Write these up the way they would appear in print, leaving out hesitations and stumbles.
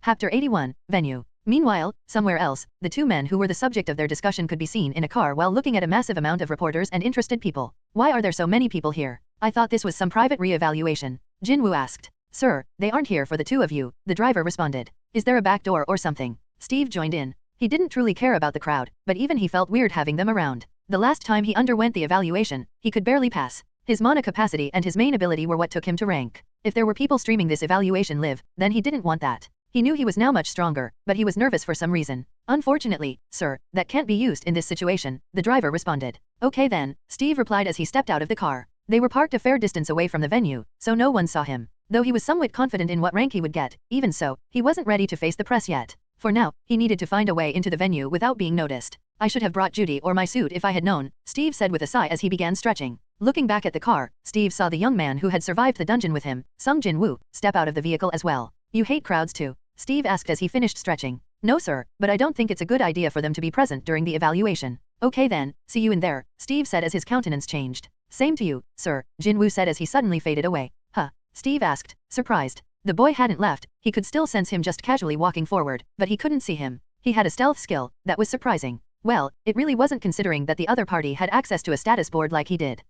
Chapter 81, Venue. Meanwhile, somewhere else, the two men who were the subject of their discussion could be seen in a car while looking at a massive amount of reporters and interested people. Why are there so many people here? I thought this was some private re-evaluation. Jin Woo asked. Sir, they aren't here for the two of you, the driver responded. Is there a back door or something? Steve joined in. He didn't truly care about the crowd, but even he felt weird having them around. The last time he underwent the evaluation, he could barely pass. His mana capacity and his main ability were what took him to rank. If there were people streaming this evaluation live, then he didn't want that. He knew he was now much stronger, but he was nervous for some reason. Unfortunately, sir, that can't be used in this situation, the driver responded. Okay then, Steve replied as he stepped out of the car. They were parked a fair distance away from the venue, so no one saw him. Though he was somewhat confident in what rank he would get, even so, he wasn't ready to face the press yet. For now, he needed to find a way into the venue without being noticed. I should have brought Judy or my suit if I had known, Steve said with a sigh as he began stretching. Looking back at the car, Steve saw the young man who had survived the dungeon with him, Jin Woo, step out of the vehicle as well. You hate crowds too? Steve asked as he finished stretching. No sir, but I don't think it's a good idea for them to be present during the evaluation. Okay then, see you in there, Steve said as his countenance changed. Same to you, sir, Jin Woo said as he suddenly faded away. Huh? Steve asked, surprised. The boy hadn't left, he could still sense him just casually walking forward, but he couldn't see him. He had a stealth skill, that was surprising. Well, it really wasn't considering that the other party had access to a status board like he did.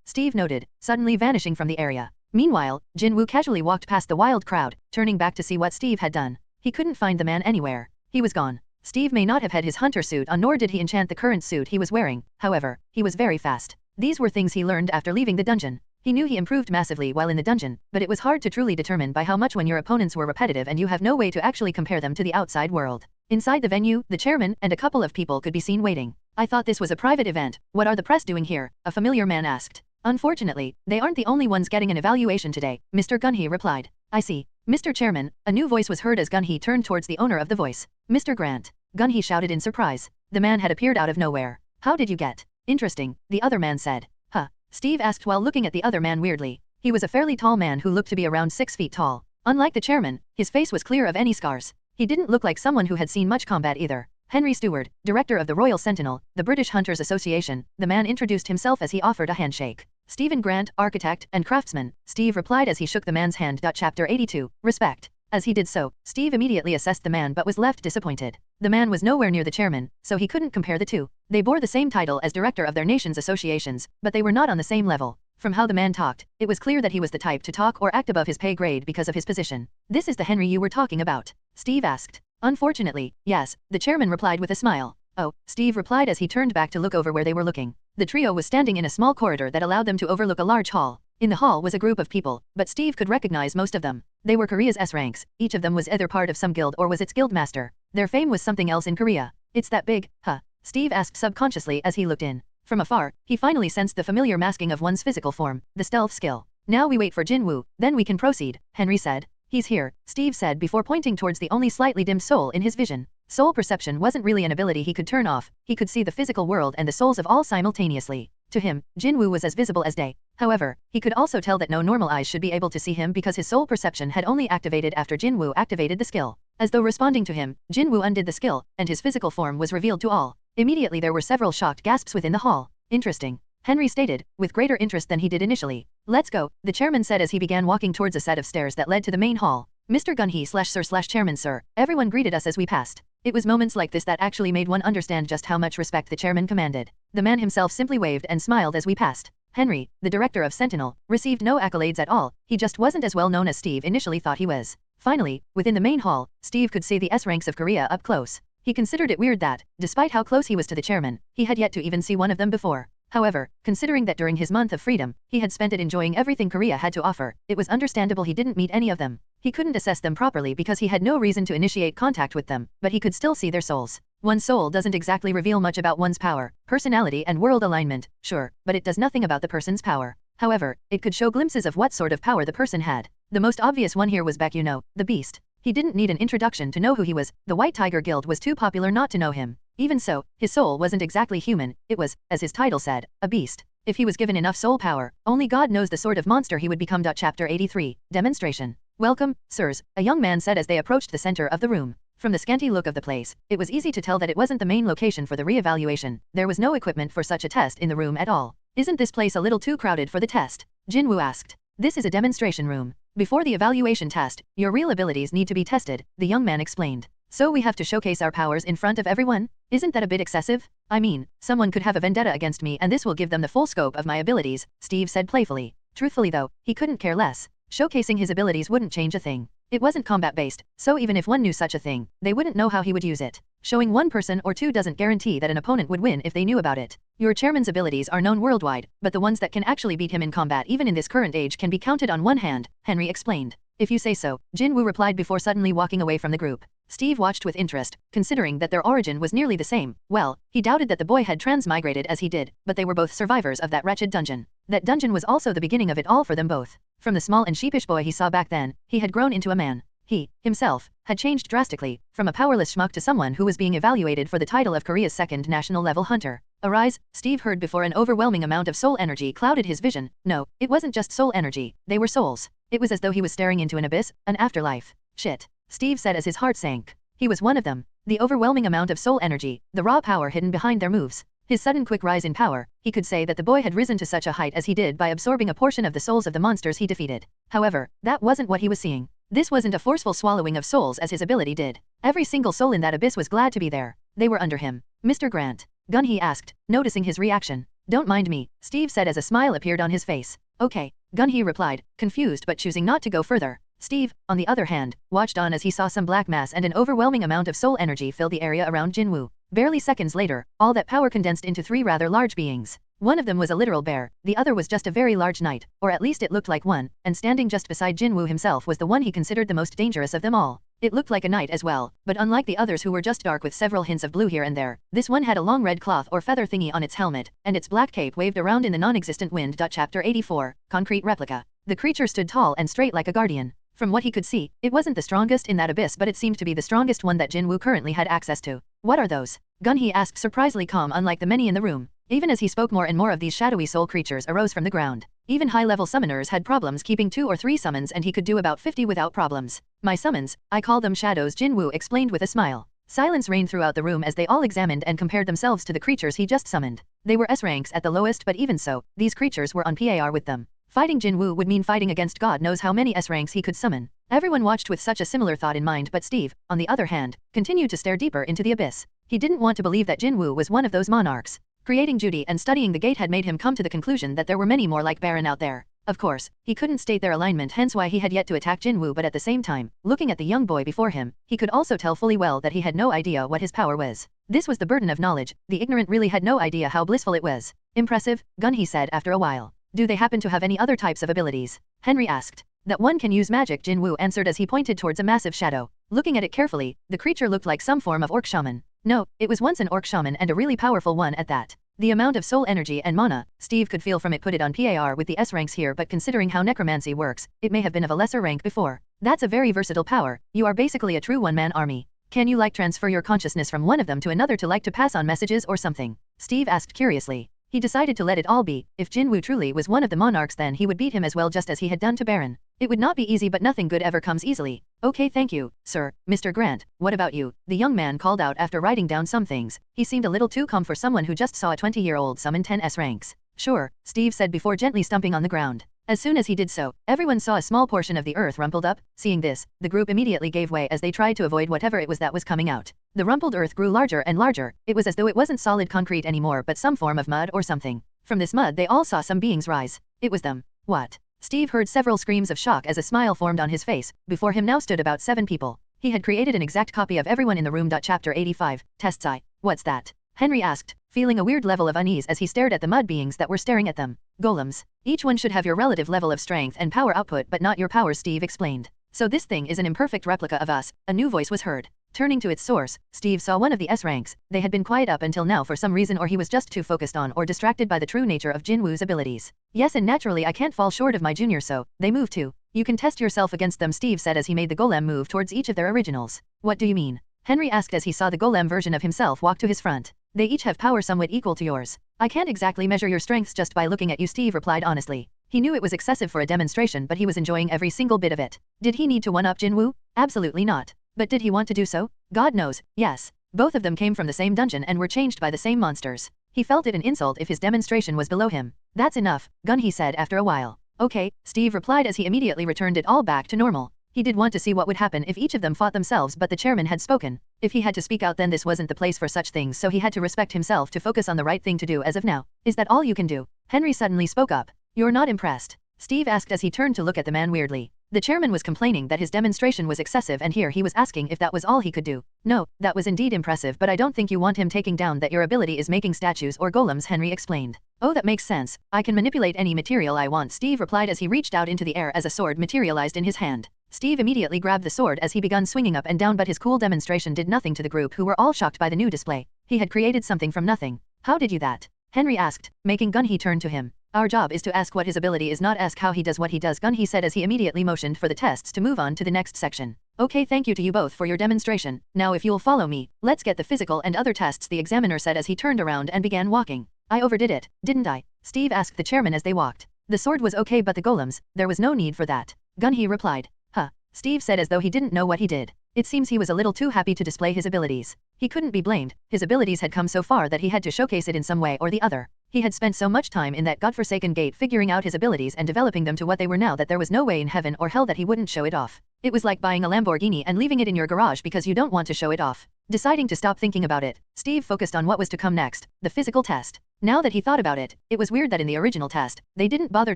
Steve noted, suddenly vanishing from the area. Meanwhile, Jin Woo casually walked past the wild crowd, turning back to see what Steve had done. He couldn't find the man anywhere. He was gone. Steve may not have had his hunter suit on, nor did he enchant the current suit he was wearing. However, he was very fast. These were things he learned after leaving the dungeon. He knew he improved massively while in the dungeon, but it was hard to truly determine by how much when your opponents were repetitive and you have no way to actually compare them to the outside world. Inside the venue, the chairman and a couple of people could be seen waiting. I thought this was a private event. What are the press doing here? A familiar man asked. Unfortunately, they aren't the only ones getting an evaluation today, Mr. Gunhee replied. I see. Mr. Chairman, a new voice was heard as Gunhee turned towards the owner of the voice. Mr. Grant. Gunhee shouted in surprise. The man had appeared out of nowhere. How did you get? Interesting, the other man said. Huh? Steve asked while looking at the other man weirdly. He was a fairly tall man who looked to be around 6 feet tall. Unlike the chairman, his face was clear of any scars. He didn't look like someone who had seen much combat either. Henry Stewart, director of the Royal Sentinel, the British Hunters Association, the man introduced himself as he offered a handshake. Stephen Grant, architect and craftsman, Steve replied as he shook the man's hand. Chapter 82, Respect. As he did so, Steve immediately assessed the man but was left disappointed. The man was nowhere near the chairman, so he couldn't compare the two. They bore the same title as director of their nation's associations, but they were not on the same level. From how the man talked, it was clear that he was the type to talk or act above his pay grade because of his position. This is the Henry you were talking about? Steve asked. Unfortunately, yes, the chairman replied with a smile. Oh, Steve replied as he turned back to look over where they were looking. The trio was standing in a small corridor that allowed them to overlook a large hall. In the hall was a group of people, but Steve could recognize most of them. They were Korea's S ranks, each of them was either part of some guild or was its guild master. Their fame was something else in Korea. It's that big, huh? Steve asked subconsciously as he looked in. From afar, he finally sensed the familiar masking of one's physical form, the stealth skill. Now we wait for Jin Woo, then we can proceed, Henry said. He's here, Steve said before pointing towards the only slightly dimmed soul in his vision. Soul perception wasn't really an ability he could turn off, he could see the physical world and the souls of all simultaneously. To him, Jin Woo was as visible as day. However, he could also tell that no normal eyes should be able to see him because his soul perception had only activated after Jin Woo activated the skill. As though responding to him, Jin Woo undid the skill, and his physical form was revealed to all. Immediately there were several shocked gasps within the hall. Interesting, Henry stated, with greater interest than he did initially. Let's go, the chairman said as he began walking towards a set of stairs that led to the main hall. Mr. Gunhee/Sir/Chairman sir, everyone greeted us as we passed. It was moments like this that actually made one understand just how much respect the chairman commanded. The man himself simply waved and smiled as we passed. Henry, the director of Sentinel, received no accolades at all, he just wasn't as well known as Steve initially thought he was. Finally, within the main hall, Steve could see the S ranks of Korea up close. He considered it weird that, despite how close he was to the chairman, he had yet to even see one of them before. However, considering that during his month of freedom, he had spent it enjoying everything Korea had to offer, it was understandable he didn't meet any of them. He couldn't assess them properly because he had no reason to initiate contact with them, but he could still see their souls. One's soul doesn't exactly reveal much about one's power, personality and world alignment, sure, but it does nothing about the person's power. However, it could show glimpses of what sort of power the person had. The most obvious one here was Baek, the beast. He didn't need an introduction to know who he was, the White Tiger Guild was too popular not to know him. Even so, his soul wasn't exactly human, it was, as his title said, a beast. If he was given enough soul power, only God knows the sort of monster he would become. Chapter 83, Demonstration. Welcome, sirs, a young man said as they approached the center of the room. From the scanty look of the place, it was easy to tell that it wasn't the main location for the re-evaluation. There was no equipment for such a test in the room at all. Isn't this place a little too crowded for the test? Jin Woo asked. This is a demonstration room. Before the evaluation test, your real abilities need to be tested, the young man explained. So we have to showcase our powers in front of everyone? Isn't that a bit excessive? I mean, someone could have a vendetta against me and this will give them the full scope of my abilities, Steve said playfully. Truthfully though, he couldn't care less. Showcasing his abilities wouldn't change a thing. It wasn't combat-based, so even if one knew such a thing, they wouldn't know how he would use it. Showing one person or two doesn't guarantee that an opponent would win if they knew about it. Your chairman's abilities are known worldwide, but the ones that can actually beat him in combat even in this current age can be counted on one hand, Henry explained. If you say so, Jin Woo replied before suddenly walking away from the group. Steve watched with interest, considering that their origin was nearly the same. Well, he doubted that the boy had transmigrated as he did, but they were both survivors of that wretched dungeon. That dungeon was also the beginning of it all for them both. From the small and sheepish boy he saw back then, he had grown into a man. He, himself, had changed drastically, from a powerless schmuck to someone who was being evaluated for the title of Korea's second national level hunter. Arise, Steve heard before an overwhelming amount of soul energy clouded his vision. No, it wasn't just soul energy, they were souls. It was as though he was staring into an abyss, an afterlife. Shit, Steve said as his heart sank. He was one of them. The overwhelming amount of soul energy, the raw power hidden behind their moves. His sudden quick rise in power, he could say that the boy had risen to such a height as he did by absorbing a portion of the souls of the monsters he defeated. However, that wasn't what he was seeing. This wasn't a forceful swallowing of souls as his ability did. Every single soul in that abyss was glad to be there. They were under him. Mr. Grant. Gun, he asked, noticing his reaction. Don't mind me, Steve said as a smile appeared on his face. Okay, Gun, he replied, confused but choosing not to go further. Steve, on the other hand, watched on as he saw some black mass and an overwhelming amount of soul energy fill the area around Jin Woo. Barely seconds later, all that power condensed into three rather large beings. One of them was a literal bear, the other was just a very large knight, or at least it looked like one, and standing just beside Jin Woo himself was the one he considered the most dangerous of them all. It looked like a knight as well, but unlike the others who were just dark with several hints of blue here and there, this one had a long red cloth or feather thingy on its helmet, and its black cape waved around in the non-existent wind. Chapter 84, Concrete Replica. The creature stood tall and straight like a guardian. From what he could see, it wasn't the strongest in that abyss, but it seemed to be the strongest one that Jin Woo currently had access to. What are those? Gun, he asked, surprisingly calm unlike the many in the room. Even as he spoke, more and more of these shadowy soul creatures arose from the ground. Even high-level summoners had problems keeping 2 or 3 summons, and he could do about 50 without problems. My summons, I call them shadows, Jin Woo explained with a smile. Silence reigned throughout the room as they all examined and compared themselves to the creatures he just summoned. They were S ranks at the lowest, but even so, these creatures were on par with them. Fighting Jin Woo would mean fighting against God knows how many S ranks he could summon. Everyone watched with such a similar thought in mind, but Steve, on the other hand, continued to stare deeper into the abyss. He didn't want to believe that Jin Woo was one of those monarchs. Creating Judy and studying the gate had made him come to the conclusion that there were many more like Baron out there. Of course, he couldn't state their alignment, hence why he had yet to attack Jin Woo, but at the same time, looking at the young boy before him, he could also tell fully well that he had no idea what his power was. This was the burden of knowledge. The ignorant really had no idea how blissful it was. Impressive, Gun, he said after a while. Do they happen to have any other types of abilities? Henry asked. That one can use magic, Jin Woo answered as he pointed towards a massive shadow. Looking at it carefully, the creature looked like some form of orc shaman. No, it was once an orc shaman, and a really powerful one at that. The amount of soul energy and mana, Steve could feel from it, put it on par with the S ranks here, but considering how necromancy works, it may have been of a lesser rank before. That's a very versatile power. You are basically a true one-man army. Can you transfer your consciousness from one of them to another to pass on messages or something? Steve asked curiously. He decided to let it all be. If Jin Woo truly was one of the monarchs, then he would beat him as well, just as he had done to Baron. It would not be easy, but nothing good ever comes easily. Okay, thank you, sir. Mr. Grant, what about you? The young man called out after writing down some things. He seemed a little too calm for someone who just saw a 20-year-old summon 10 S ranks. Sure, Steve said before gently stumping on the ground. As soon as he did so, everyone saw a small portion of the earth rumpled up. Seeing this, the group immediately gave way as they tried to avoid whatever it was that was coming out. The rumpled earth grew larger and larger. It was as though it wasn't solid concrete anymore, but some form of mud or something. From this mud they all saw some beings rise. It was them. What? Steve heard several screams of shock as a smile formed on his face. Before him now stood about 7 people. He had created an exact copy of everyone in the room. Chapter 85, Tests. What's that? Henry asked, feeling a weird level of unease as he stared at the mud beings that were staring at them. Golems. Each one should have your relative level of strength and power output, but not your powers, Steve explained. So this thing is an imperfect replica of us, a new voice was heard. Turning to its source, Steve saw one of the S ranks. They had been quiet up until now for some reason, or he was just too focused on or distracted by the true nature of Jin Woo's abilities. Yes, and naturally I can't fall short of my junior, so they move too. You can test yourself against them, Steve said as he made the golem move towards each of their originals. What do you mean? Henry asked as he saw the golem version of himself walk to his front. They each have power somewhat equal to yours. I can't exactly measure your strengths just by looking at you, Steve replied honestly. He knew it was excessive for a demonstration, but he was enjoying every single bit of it. Did he need to one-up Jin Woo? Absolutely not. But did he want to do so? God knows, yes. Both of them came from the same dungeon and were changed by the same monsters. He felt it an insult if his demonstration was below him. That's enough, Gun, he said after a while. Okay, Steve replied as he immediately returned it all back to normal. He did want to see what would happen if each of them fought themselves, but the chairman had spoken. If he had to speak out, then this wasn't the place for such things, so he had to respect himself to focus on the right thing to do as of now. Is that all you can do? Henry suddenly spoke up. You're not impressed? Steve asked as he turned to look at the man weirdly. The chairman was complaining that his demonstration was excessive, and here he was asking if that was all he could do. No, that was indeed impressive, but I don't think you want him taking down that your ability is making statues or golems, Henry explained. Oh, that makes sense. I can manipulate any material I want, Steve replied as he reached out into the air as a sword materialized in his hand. Steve immediately grabbed the sword as he began swinging up and down, but his cool demonstration did nothing to the group, who were all shocked by the new display. He had created something from nothing. How did you that? Henry asked, making Gun-hee turn to him. Our job is to ask what his ability is, not ask how he does what he does, Gun-hee said as he immediately motioned for the tests to move on to the next section. Okay, thank you to you both for your demonstration. Now if you'll follow me, let's get the physical and other tests, the examiner said as he turned around and began walking. I overdid it, didn't I? Steve asked the chairman as they walked. The sword was okay, but the golems, there was no need for that. Gun-hee replied. Huh. Steve said as though he didn't know what he did. It seems he was a little too happy to display his abilities. He couldn't be blamed. His abilities had come so far that he had to showcase it in some way or the other. He had spent so much time in that godforsaken gate figuring out his abilities and developing them to what they were now that there was no way in heaven or hell that he wouldn't show it off. It was like buying a Lamborghini and leaving it in your garage because you don't want to show it off. Deciding to stop thinking about it, Steve focused on what was to come next, the physical test. Now that he thought about it, it was weird that in the original test, they didn't bother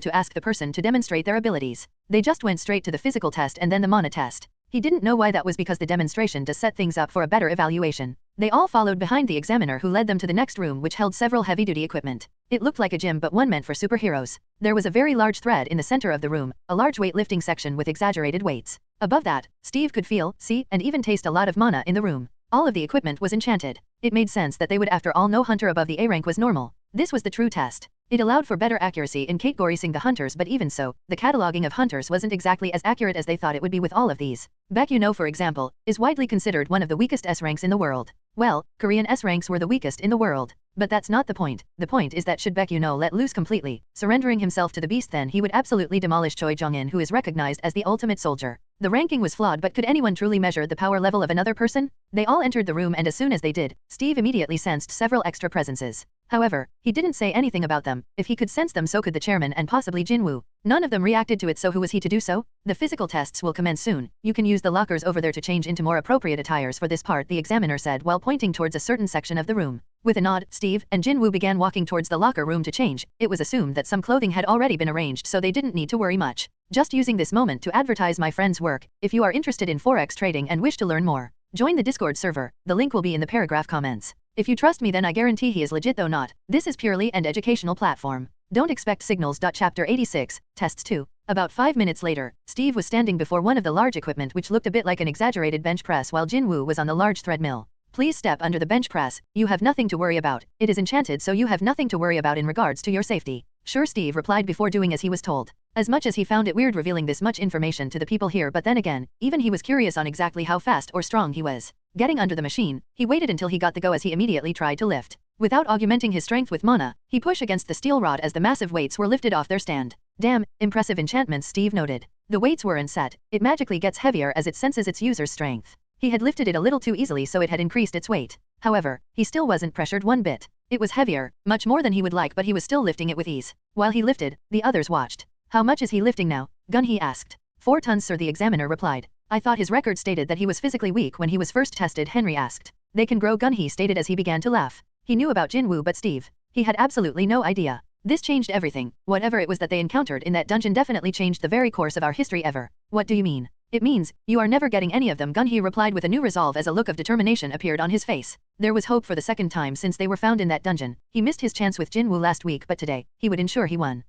to ask the person to demonstrate their abilities. They just went straight to the physical test and then the mana test. He didn't know why that was, because the demonstration does set things up for a better evaluation. They all followed behind the examiner, who led them to the next room, which held several heavy-duty equipment. It looked like a gym, but one meant for superheroes. There was a very large thread in the center of the room, a large weightlifting section with exaggerated weights. Above that, Steve could feel, see, and even taste a lot of mana in the room. All of the equipment was enchanted. It made sense that they would, after all, no hunter above the A rank was normal. This was the true test. It allowed for better accuracy in categorizing the hunters, but even so, the cataloging of hunters wasn't exactly as accurate as they thought it would be with all of these. Baek, for example, is widely considered one of the weakest S ranks in the world. Well, Korean S ranks were the weakest in the world. But that's not the point. The point is that should Baek let loose completely, surrendering himself to the beast, then he would absolutely demolish Choi Jong-in, who is recognized as the ultimate soldier. The ranking was flawed, but could anyone truly measure the power level of another person? They all entered the room, and as soon as they did, Steve immediately sensed several extra presences. However, he didn't say anything about them. If he could sense them, so could the chairman and possibly Jin Woo. None of them reacted to it, so who was he to do so? The physical tests will commence soon. You can use the lockers over there to change into more appropriate attires for this part, the examiner said while pointing towards a certain section of the room. With a nod, Steve and Jin Woo began walking towards the locker room to change. It was assumed that some clothing had already been arranged, so they didn't need to worry much. Just using this moment to advertise my friend's work. If you are interested in Forex trading and wish to learn more, join the Discord server. The link will be in the paragraph comments. If you trust me, then I guarantee he is legit, though not. This is purely an educational platform. Don't expect signals. Chapter 86, Tests 2. About 5 minutes later, Steve was standing before one of the large equipment which looked a bit like an exaggerated bench press, while Jin Woo was on the large threadmill. Please step under the bench press. You have nothing to worry about. It is enchanted, so you have nothing to worry about in regards to your safety. Sure, Steve replied before doing as he was told. As much as he found it weird revealing this much information to the people here, but then again, even he was curious on exactly how fast or strong he was. Getting under the machine, he waited until he got the go as he immediately tried to lift. Without augmenting his strength with mana, he pushed against the steel rod as the massive weights were lifted off their stand. Damn, impressive enchantments, Steve noted. The weights weren't set. It magically gets heavier as it senses its user's strength. He had lifted it a little too easily, so it had increased its weight. However, he still wasn't pressured one bit. It was heavier, much more than he would like, but he was still lifting it with ease. While he lifted, the others watched. How much is he lifting now? Gun-hee asked. 4 tons, sir, the examiner replied. I thought his record stated that he was physically weak when he was first tested, Henry asked. They can grow, Gun-hee stated as he began to laugh. He knew about Jin Woo, but Steve, he had absolutely no idea. This changed everything. Whatever it was that they encountered in that dungeon definitely changed the very course of our history ever. What do you mean? It means, you are never getting any of them, Gun-hee replied with a new resolve as a look of determination appeared on his face. There was hope for the second time since they were found in that dungeon. He missed his chance with Jin Woo last week, but today, he would ensure he won.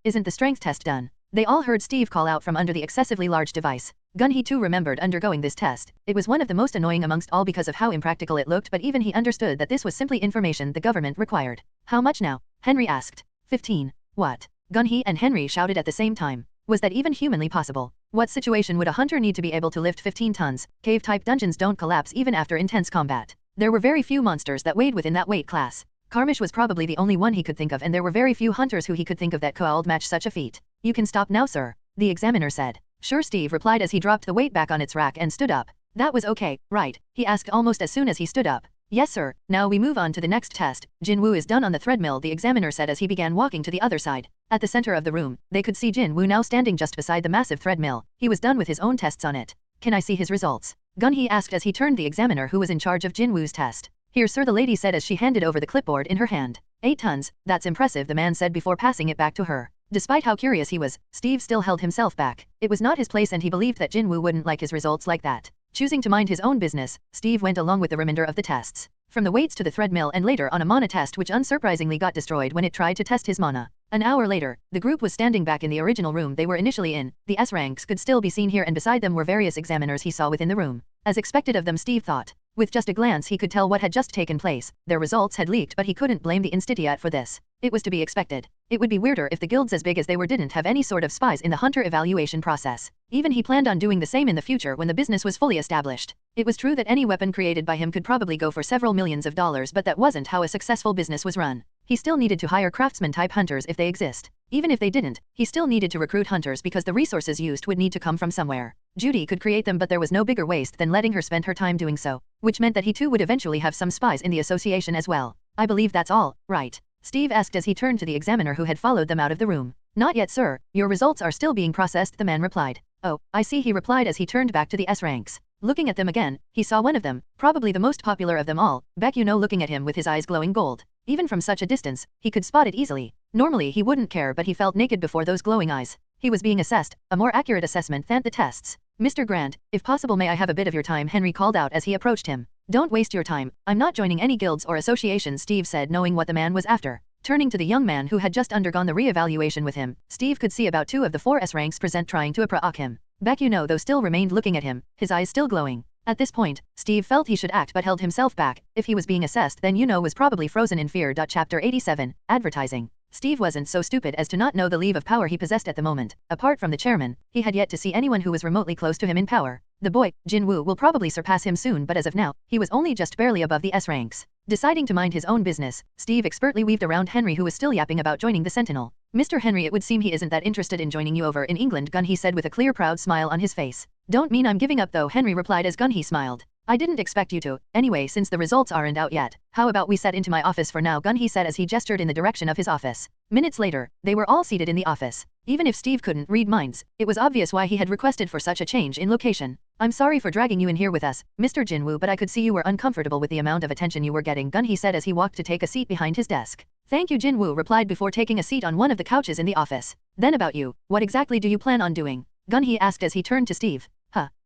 Isn't the strength test done? They all heard Steve call out from under the excessively large device. Gun-hee too remembered undergoing this test. It was one of the most annoying amongst all because of how impractical it looked, but even he understood that this was simply information the government required. How much now? Henry asked. 15. What? Gun-hee and Henry shouted at the same time. Was that even humanly possible? What situation would a hunter need to be able to lift 15 tons? Cave-type dungeons don't collapse even after intense combat. There were very few monsters that weighed within that weight class. Karmish was probably the only one he could think of, and there were very few hunters who he could think of that could match such a feat. You can stop now, sir, the examiner said. Sure, Steve replied as he dropped the weight back on its rack and stood up. That was okay, right? He asked almost as soon as he stood up. Yes, sir. Now we move on to the next test. Jin Woo is done on the threadmill, the examiner said as he began walking to the other side. At the center of the room, they could see Jin Woo now standing just beside the massive thread mill. He was done with his own tests on it. Can I see his results? Gun-hee asked as he turned the examiner who was in charge of Jin Woo's test. Here sir, the lady said as she handed over the clipboard in her hand. 8 tons, that's impressive, the man said before passing it back to her. Despite how curious he was, Steve still held himself back. It was not his place and he believed that Jin Woo wouldn't like his results like that. Choosing to mind his own business, Steve went along with the remainder of the tests. From the weights to the thread mill and later on a mana test which unsurprisingly got destroyed when it tried to test his mana. An hour later, the group was standing back in the original room they were initially in. The S ranks could still be seen here and beside them were various examiners he saw within the room. As expected of them, Steve thought. With just a glance he could tell what had just taken place. Their results had leaked but he couldn't blame the Institute for this. It was to be expected. It would be weirder if the guilds as big as they were didn't have any sort of spies in the hunter evaluation process. Even he planned on doing the same in the future when the business was fully established. It was true that any weapon created by him could probably go for several millions of dollars, but that wasn't how a successful business was run. He still needed to hire craftsman-type hunters if they exist. Even if they didn't, he still needed to recruit hunters because the resources used would need to come from somewhere. Judy could create them but there was no bigger waste than letting her spend her time doing so, which meant that he too would eventually have some spies in the association as well. I believe that's all, right? Steve asked as he turned to the examiner who had followed them out of the room. Not yet, sir. Your results are still being processed, the man replied. Oh, I see, he replied as he turned back to the S ranks. Looking at them again, he saw one of them, probably the most popular of them all, Baek You know, looking at him with his eyes glowing gold. Even from such a distance, he could spot it easily. Normally he wouldn't care but he felt naked before those glowing eyes. He was being assessed, a more accurate assessment than the tests. Mr. Grant, if possible may I have a bit of your time, Henry called out as he approached him. Don't waste your time, I'm not joining any guilds or associations, Steve said, knowing what the man was after. Turning to the young man who had just undergone the re-evaluation with him, Steve could see about 2 of the 4 S ranks present trying to approach him. Baek You know though still remained looking at him, his eyes still glowing. At this point, Steve felt he should act but held himself back. If he was being assessed then was probably frozen in fear. Chapter 87, Advertising. Steve wasn't so stupid as to not know the level of power he possessed at the moment. Apart from the chairman, he had yet to see anyone who was remotely close to him in power. The boy, Jin Woo, will probably surpass him soon but as of now, he was only just barely above the S ranks. Deciding to mind his own business, Steve expertly weaved around Henry who was still yapping about joining the Sentinel. Mr. Henry, it would seem he isn't that interested in joining you over in England, Gun-hee said with a clear proud smile on his face. Don't mean I'm giving up though, Henry replied as Gun-hee smiled. I didn't expect you to. Anyway, since the results aren't out yet, how about we set into my office for now, Gun-hee said as he gestured in the direction of his office. Minutes later, they were all seated in the office. Even if Steve couldn't read minds, it was obvious why he had requested for such a change in location. I'm sorry for dragging you in here with us, Mr. Jin Woo, but I could see you were uncomfortable with the amount of attention you were getting, Gun-hee said as he walked to take a seat behind his desk. Thank you, Jin Woo replied before taking a seat on one of the couches in the office. Then about you, what exactly do you plan on doing? Gun-hee asked as he turned to Steve.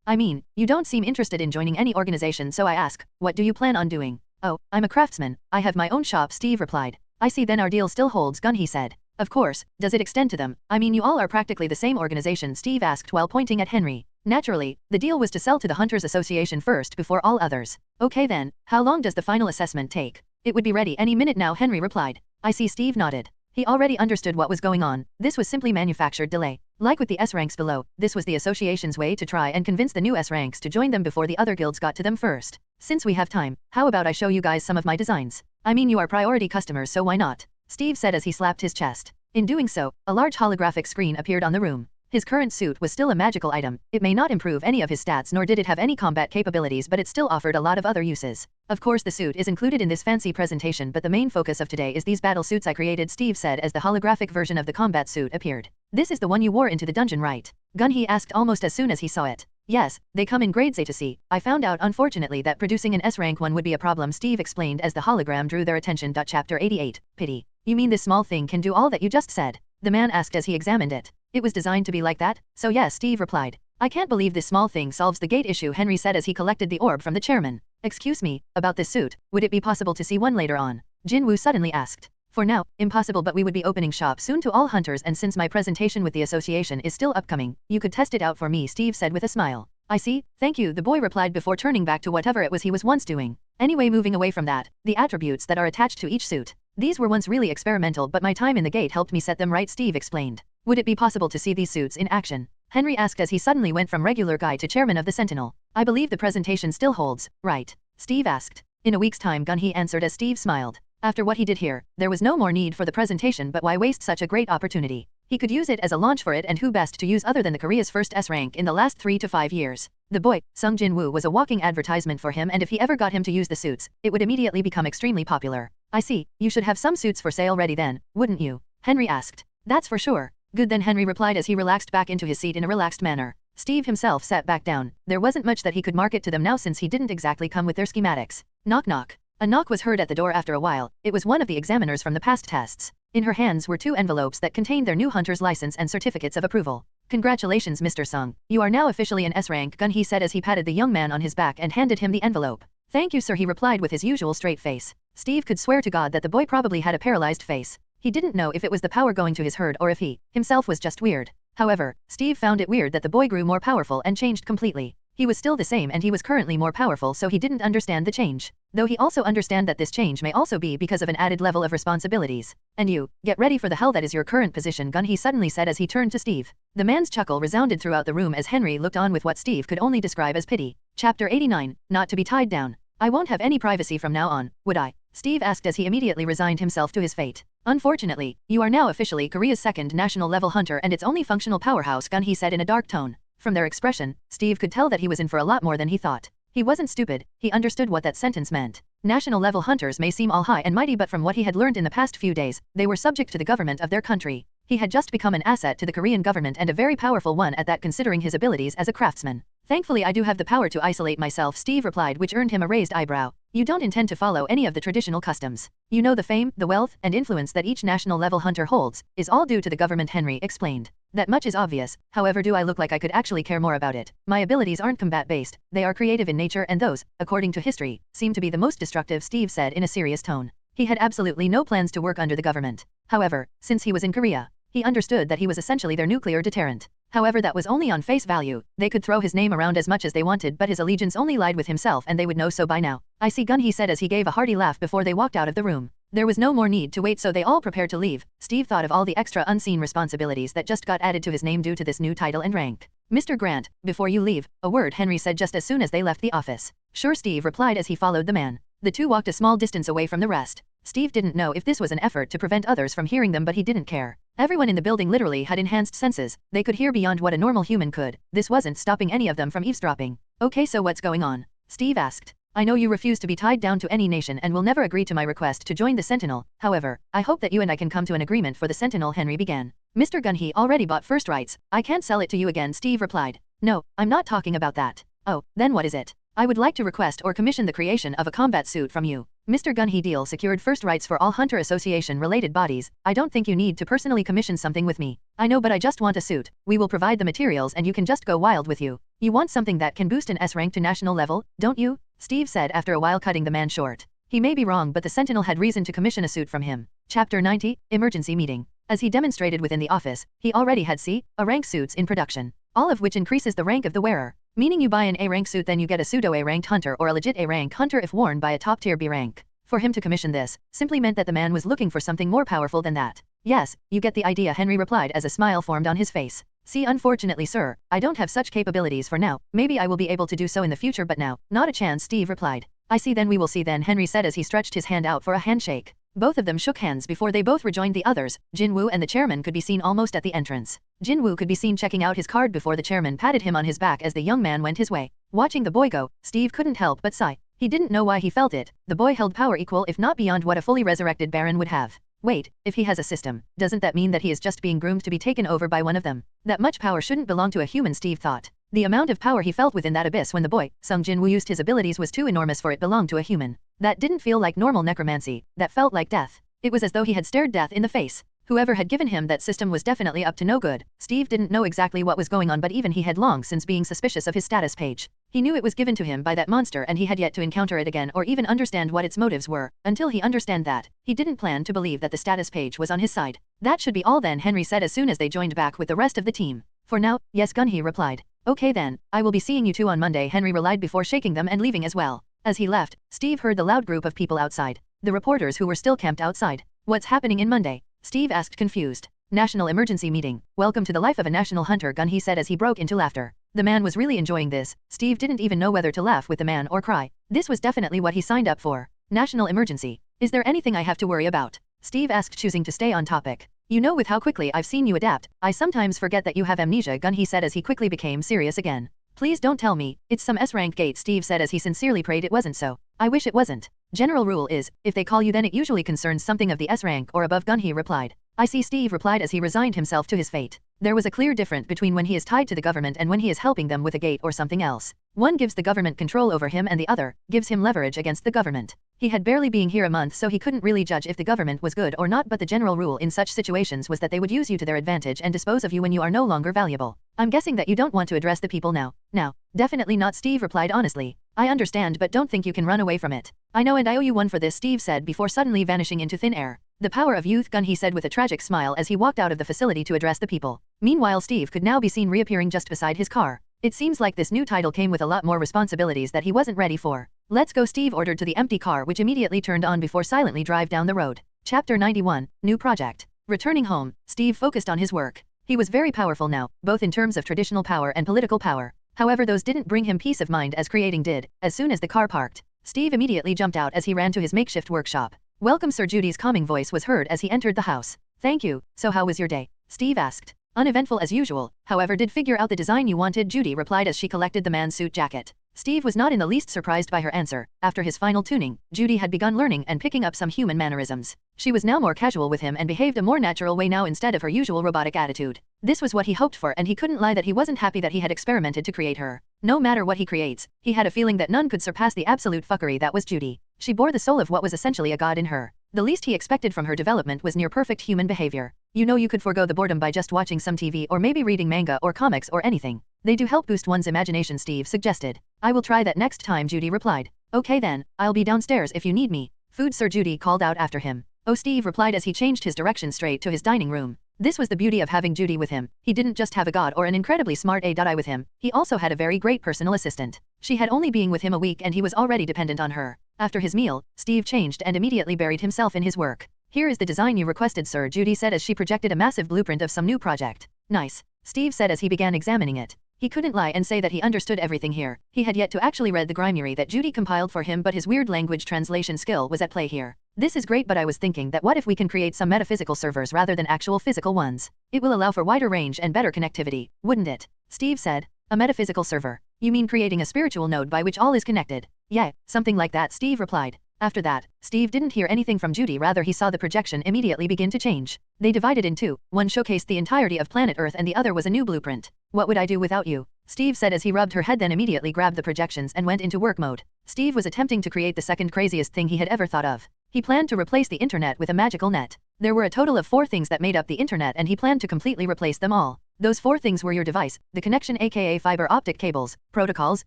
I mean, you don't seem interested in joining any organization, so I ask, what do you plan on doing? Oh, I'm a craftsman, I have my own shop, Steve replied. I see, then our deal still holds, Gun-hee said. Of course, does it extend to them? I mean, you all are practically the same organization, Steve asked while pointing at Henry. Naturally, the deal was to sell to the Hunters Association first before all others. Okay then, how long does the final assessment take? It would be ready any minute now, Henry replied. I see, Steve nodded. He already understood what was going on. This was simply manufactured delay. Like with the S ranks below, this was the association's way to try and convince the new S ranks to join them before the other guilds got to them first. Since we have time, how about I show you guys some of my designs? I mean, you are priority customers, so why not? Steve said as he slapped his chest. In doing so, a large holographic screen appeared on the room. His current suit was still a magical item. It may not improve any of his stats nor did it have any combat capabilities, but it still offered a lot of other uses. Of course the suit is included in this fancy presentation, but the main focus of today is these battle suits I created, Steve said as the holographic version of the combat suit appeared. This is the one you wore into the dungeon, right? Gun-hee asked almost as soon as he saw it. Yes, they come in grades A to C. I found out unfortunately that producing an S rank one would be a problem, Steve explained as the hologram drew their attention. Chapter 88, Pity. You mean this small thing can do all that you just said? The man asked as he examined it. It was designed to be like that? So yes, Steve replied. I can't believe this small thing solves the gate issue, Henry said as he collected the orb from the chairman. Excuse me, about this suit, would it be possible to see one later on? Jin Woo suddenly asked. For now, impossible, but we would be opening shop soon to all hunters, and since my presentation with the association is still upcoming, you could test it out for me, Steve said with a smile. I see, thank you, the boy replied before turning back to whatever it was he was once doing. Anyway, moving away from that, the attributes that are attached to each suit. These were once really experimental, but my time in the gate helped me set them right, Steve explained. Would it be possible to see these suits in action? Henry asked as he suddenly went from regular guy to chairman of the Sentinel. I believe the presentation still holds, right? Steve asked. In a week's time, Gun-hee answered as Steve smiled. After what he did here, there was no more need for the presentation, but why waste such a great opportunity? He could use it as a launch for it, and who best to use other than the Korea's first S rank in the last 3 to 5 years. The boy, Sung Jin Woo, was a walking advertisement for him, and if he ever got him to use the suits, it would immediately become extremely popular. I see, you should have some suits for sale ready then, wouldn't you? Henry asked. That's for sure. Good then, Henry replied as he relaxed back into his seat in a relaxed manner. Steve himself sat back down. There wasn't much that he could market to them now since he didn't exactly come with their schematics. Knock knock. A knock was heard at the door after a while. It was one of the examiners from the past tests. In her hands were 2 envelopes that contained their new hunter's license and certificates of approval. Congratulations, Mr. Sung. You are now officially an S-rank gun, he said as he patted the young man on his back and handed him the envelope. Thank you, sir, he replied with his usual straight face. Steve could swear to God that the boy probably had a paralyzed face. He didn't know if it was the power going to his head or if he, himself, was just weird. However, Steve found it weird that the boy grew more powerful and changed completely. He was still the same and he was currently more powerful, so he didn't understand the change. Though he also understand that this change may also be because of an added level of responsibilities. And you, get ready for the hell that is your current position, gun, he suddenly said as he turned to Steve. The man's chuckle resounded throughout the room as Henry looked on with what Steve could only describe as pity. Chapter 89, Not to be tied down. I won't have any privacy from now on, would I? Steve asked as he immediately resigned himself to his fate. Unfortunately, you are now officially Korea's second national level hunter and its only functional powerhouse, gun, he said in a dark tone. From their expression, Steve could tell that he was in for a lot more than he thought. He wasn't stupid, he understood what that sentence meant. National level hunters may seem all high and mighty, but from what he had learned in the past few days, they were subject to the government of their country. He had just become an asset to the Korean government and a very powerful one at that, considering his abilities as a craftsman. Thankfully I do have the power to isolate myself, Steve replied, which earned him a raised eyebrow. You don't intend to follow any of the traditional customs. You know the fame, the wealth, and influence that each national level hunter holds is all due to the government, Henry explained. That much is obvious, however do I look like I could actually care more about it? My abilities aren't combat-based, they are creative in nature, and those, according to history, seem to be the most destructive, Steve said in a serious tone. He had absolutely no plans to work under the government. However, since he was in Korea, he understood that he was essentially their nuclear deterrent. However, that was only on face value. They could throw his name around as much as they wanted, but his allegiance only lied with himself, and they would know so by now. I see, gun, he said as he gave a hearty laugh before they walked out of the room. There was no more need to wait, so they all prepared to leave. Steve thought of all the extra unseen responsibilities that just got added to his name due to this new title and rank. Mr. Grant, before you leave, a word, Henry said just as soon as they left the office. Sure, Steve replied as he followed the man. The two walked a small distance away from the rest. Steve didn't know if this was an effort to prevent others from hearing them, but he didn't care. Everyone in the building literally had enhanced senses. They could hear beyond what a normal human could. This wasn't stopping any of them from eavesdropping. Okay, so what's going on? Steve asked. I know you refuse to be tied down to any nation and will never agree to my request to join the Sentinel. However, I hope that you and I can come to an agreement for the Sentinel, Henry began. Mr. Gunn, he already bought first rights. I can't sell it to you again, Steve replied. No, I'm not talking about that. Oh, then what is it? I would like to request or commission the creation of a combat suit from you. Mr. Gun, he deal secured first rights for all Hunter Association related bodies. I don't think you need to personally commission something with me. I know, but I just want a suit. We will provide the materials and you can just go wild with you. You want something that can boost an S rank to national level, don't you? Steve said after a while, cutting the man short. He may be wrong, but the Sentinel had reason to commission a suit from him. Chapter 90, Emergency Meeting. As he demonstrated within the office, he already had A rank suits in production, all of which increases the rank of the wearer. Meaning you buy an A rank suit, then you get a pseudo A ranked hunter or a legit A rank hunter if worn by a top tier B rank. For him to commission this, simply meant that the man was looking for something more powerful than that. Yes, you get the idea, Henry replied as a smile formed on his face. See, unfortunately sir, I don't have such capabilities for now. Maybe I will be able to do so in the future, but now, not a chance, Steve replied. I see, then we will see then, Henry said as he stretched his hand out for a handshake. Both of them shook hands before they both rejoined the others. Jin Woo and the chairman could be seen almost at the entrance. Jin Woo could be seen checking out his card before the chairman patted him on his back as the young man went his way. Watching the boy go, Steve couldn't help but sigh. He didn't know why he felt it. The boy held power equal if not beyond what a fully resurrected Baron would have. Wait, if he has a system, doesn't that mean that he is just being groomed to be taken over by one of them? That much power shouldn't belong to a human, Steve thought. The amount of power he felt within that abyss when the boy, Sung Jin Woo, used his abilities was too enormous for it belong to a human. That didn't feel like normal necromancy, that felt like death. It was as though he had stared death in the face. Whoever had given him that system was definitely up to no good. Steve didn't know exactly what was going on, but even he had long since being suspicious of his status page. He knew it was given to him by that monster and he had yet to encounter it again or even understand what its motives were. Until he understand that, he didn't plan to believe that the status page was on his side. That should be all then, Henry said as soon as they joined back with the rest of the team. For now, yes, Gun, he replied. Okay then, I will be seeing you two on Monday, Henry relied before shaking them and leaving as well. As he left, Steve heard the loud group of people outside. The reporters who were still camped outside. What's happening in Monday? Steve asked, confused. National emergency meeting. Welcome to the life of a national hunter, Gun, he said as he broke into laughter. The man was really enjoying this. Steve didn't even know whether to laugh with the man or cry. This was definitely what he signed up for. National emergency. Is there anything I have to worry about? Steve asked, choosing to stay on topic. You know, with how quickly I've seen you adapt, I sometimes forget that you have amnesia, Gun, he said as he quickly became serious again. Please don't tell me, it's some S-rank gate, Steve said as he sincerely prayed it wasn't so. I wish it wasn't. General rule is, if they call you then it usually concerns something of the S rank or above, Gun, he replied. I see, Steve replied as he resigned himself to his fate. There was a clear difference between when he is tied to the government and when he is helping them with a gate or something else. One gives the government control over him and the other gives him leverage against the government. He had barely been here a month, so he couldn't really judge if the government was good or not, but the general rule in such situations was that they would use you to their advantage and dispose of you when you are no longer valuable. I'm guessing that you don't want to address the people now. Now, definitely not, Steve replied honestly. I understand, but don't think you can run away from it. I know, and I owe you one for this, Steve said before suddenly vanishing into thin air. The power of youth gun, he said with a tragic smile as he walked out of the facility to address the people. Meanwhile, Steve could now be seen reappearing just beside his car. It seems like this new title came with a lot more responsibilities that he wasn't ready for. Let's go, Steve ordered to the empty car, which immediately turned on before silently drive down the road. Chapter 91, New Project. Returning home, Steve focused on his work. He was very powerful now, both in terms of traditional power and political power. However, those didn't bring him peace of mind as creating did. As soon as the car parked, Steve immediately jumped out as he ran to his makeshift workshop. Welcome, sir. Judy's calming voice was heard as he entered the house. Thank you. So how was your day? Steve asked. Uneventful as usual, however, did figure out the design you wanted, Judy replied as she collected the man's suit jacket. Steve was not in the least surprised by her answer. After his final tuning, Judy had begun learning and picking up some human mannerisms. She was now more casual with him and behaved a more natural way now instead of her usual robotic attitude. This was what he hoped for, and he couldn't lie that he wasn't happy that he had experimented to create her. No matter what he creates, he had a feeling that none could surpass the absolute fuckery that was Judy. She bore the soul of what was essentially a god in her. The least he expected from her development was near-perfect human behavior. You know, you could forego the boredom by just watching some TV or maybe reading manga or comics or anything. They do help boost one's imagination, Steve suggested. I will try that next time, Judy replied. Okay then, I'll be downstairs if you need me. Food, sir, Judy called out after him. Oh, Steve replied as he changed his direction straight to his dining room. This was the beauty of having Judy with him. He didn't just have a god or an incredibly smart AI with him, he also had a very great personal assistant. She had only been with him a week and he was already dependent on her. After his meal, Steve changed and immediately buried himself in his work. Here is the design you requested, sir, Judy said as she projected a massive blueprint of some new project. Nice, Steve said as he began examining it. He couldn't lie and say that he understood everything here. He had yet to actually read the grimoire that Judy compiled for him, but his weird language translation skill was at play here. This is great, but I was thinking that what if we can create some metaphysical servers rather than actual physical ones? It will allow for wider range and better connectivity, wouldn't it? Steve said. A metaphysical server? You mean creating a spiritual node by which all is connected? Yeah, something like that, Steve replied. After that, Steve didn't hear anything from Judy, rather he saw the projection immediately begin to change. They divided in two, one showcased the entirety of planet Earth and the other was a new blueprint. What would I do without you? Steve said as he rubbed her head, then immediately grabbed the projections and went into work mode. Steve was attempting to create the second craziest thing he had ever thought of. He planned to replace the internet with a magical net. There were a total of 4 things that made up the internet and he planned to completely replace them all. Those 4 things were your device, the connection aka fiber optic cables, protocols,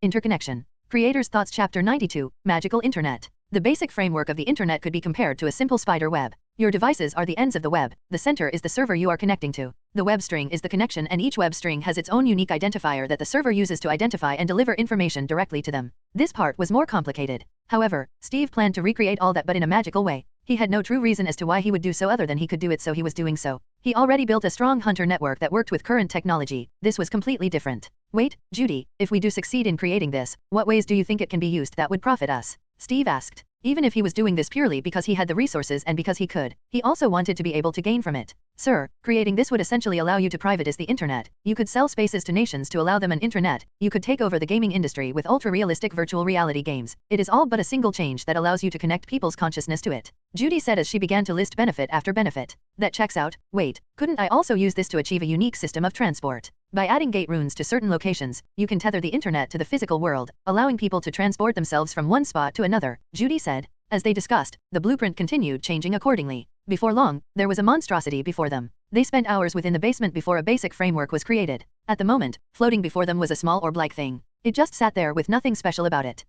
interconnection. Creator's Thoughts Chapter 92, Magical Internet. The basic framework of the internet could be compared to a simple spider web. Your devices are the ends of the web, the center is the server you are connecting to. The web string is the connection and each web string has its own unique identifier that the server uses to identify and deliver information directly to them. This part was more complicated. However, Steve planned to recreate all that but in a magical way. He had no true reason as to why he would do so other than he could do it, so he was doing so. He already built a strong hunter network that worked with current technology. This was completely different. Wait, Judy, if we do succeed in creating this, what ways do you think it can be used that would profit us? Steve asked. Even if he was doing this purely because he had the resources and because he could, he also wanted to be able to gain from it. Sir, creating this would essentially allow you to privatize the internet. You could sell spaces to nations to allow them an intranet. You could take over the gaming industry with ultra-realistic virtual reality games. It is all but a single change that allows you to connect people's consciousness to it. Judy said as she began to list benefit after benefit. That checks out. Wait, couldn't I also use this to achieve a unique system of transport? By adding gate runes to certain locations, you can tether the internet to the physical world, allowing people to transport themselves from one spot to another, Judy said. As they discussed, the blueprint continued changing accordingly. Before long, there was a monstrosity before them. They spent hours within the basement before a basic framework was created. At the moment, floating before them was a small orb-like thing. It just sat there with nothing special about it.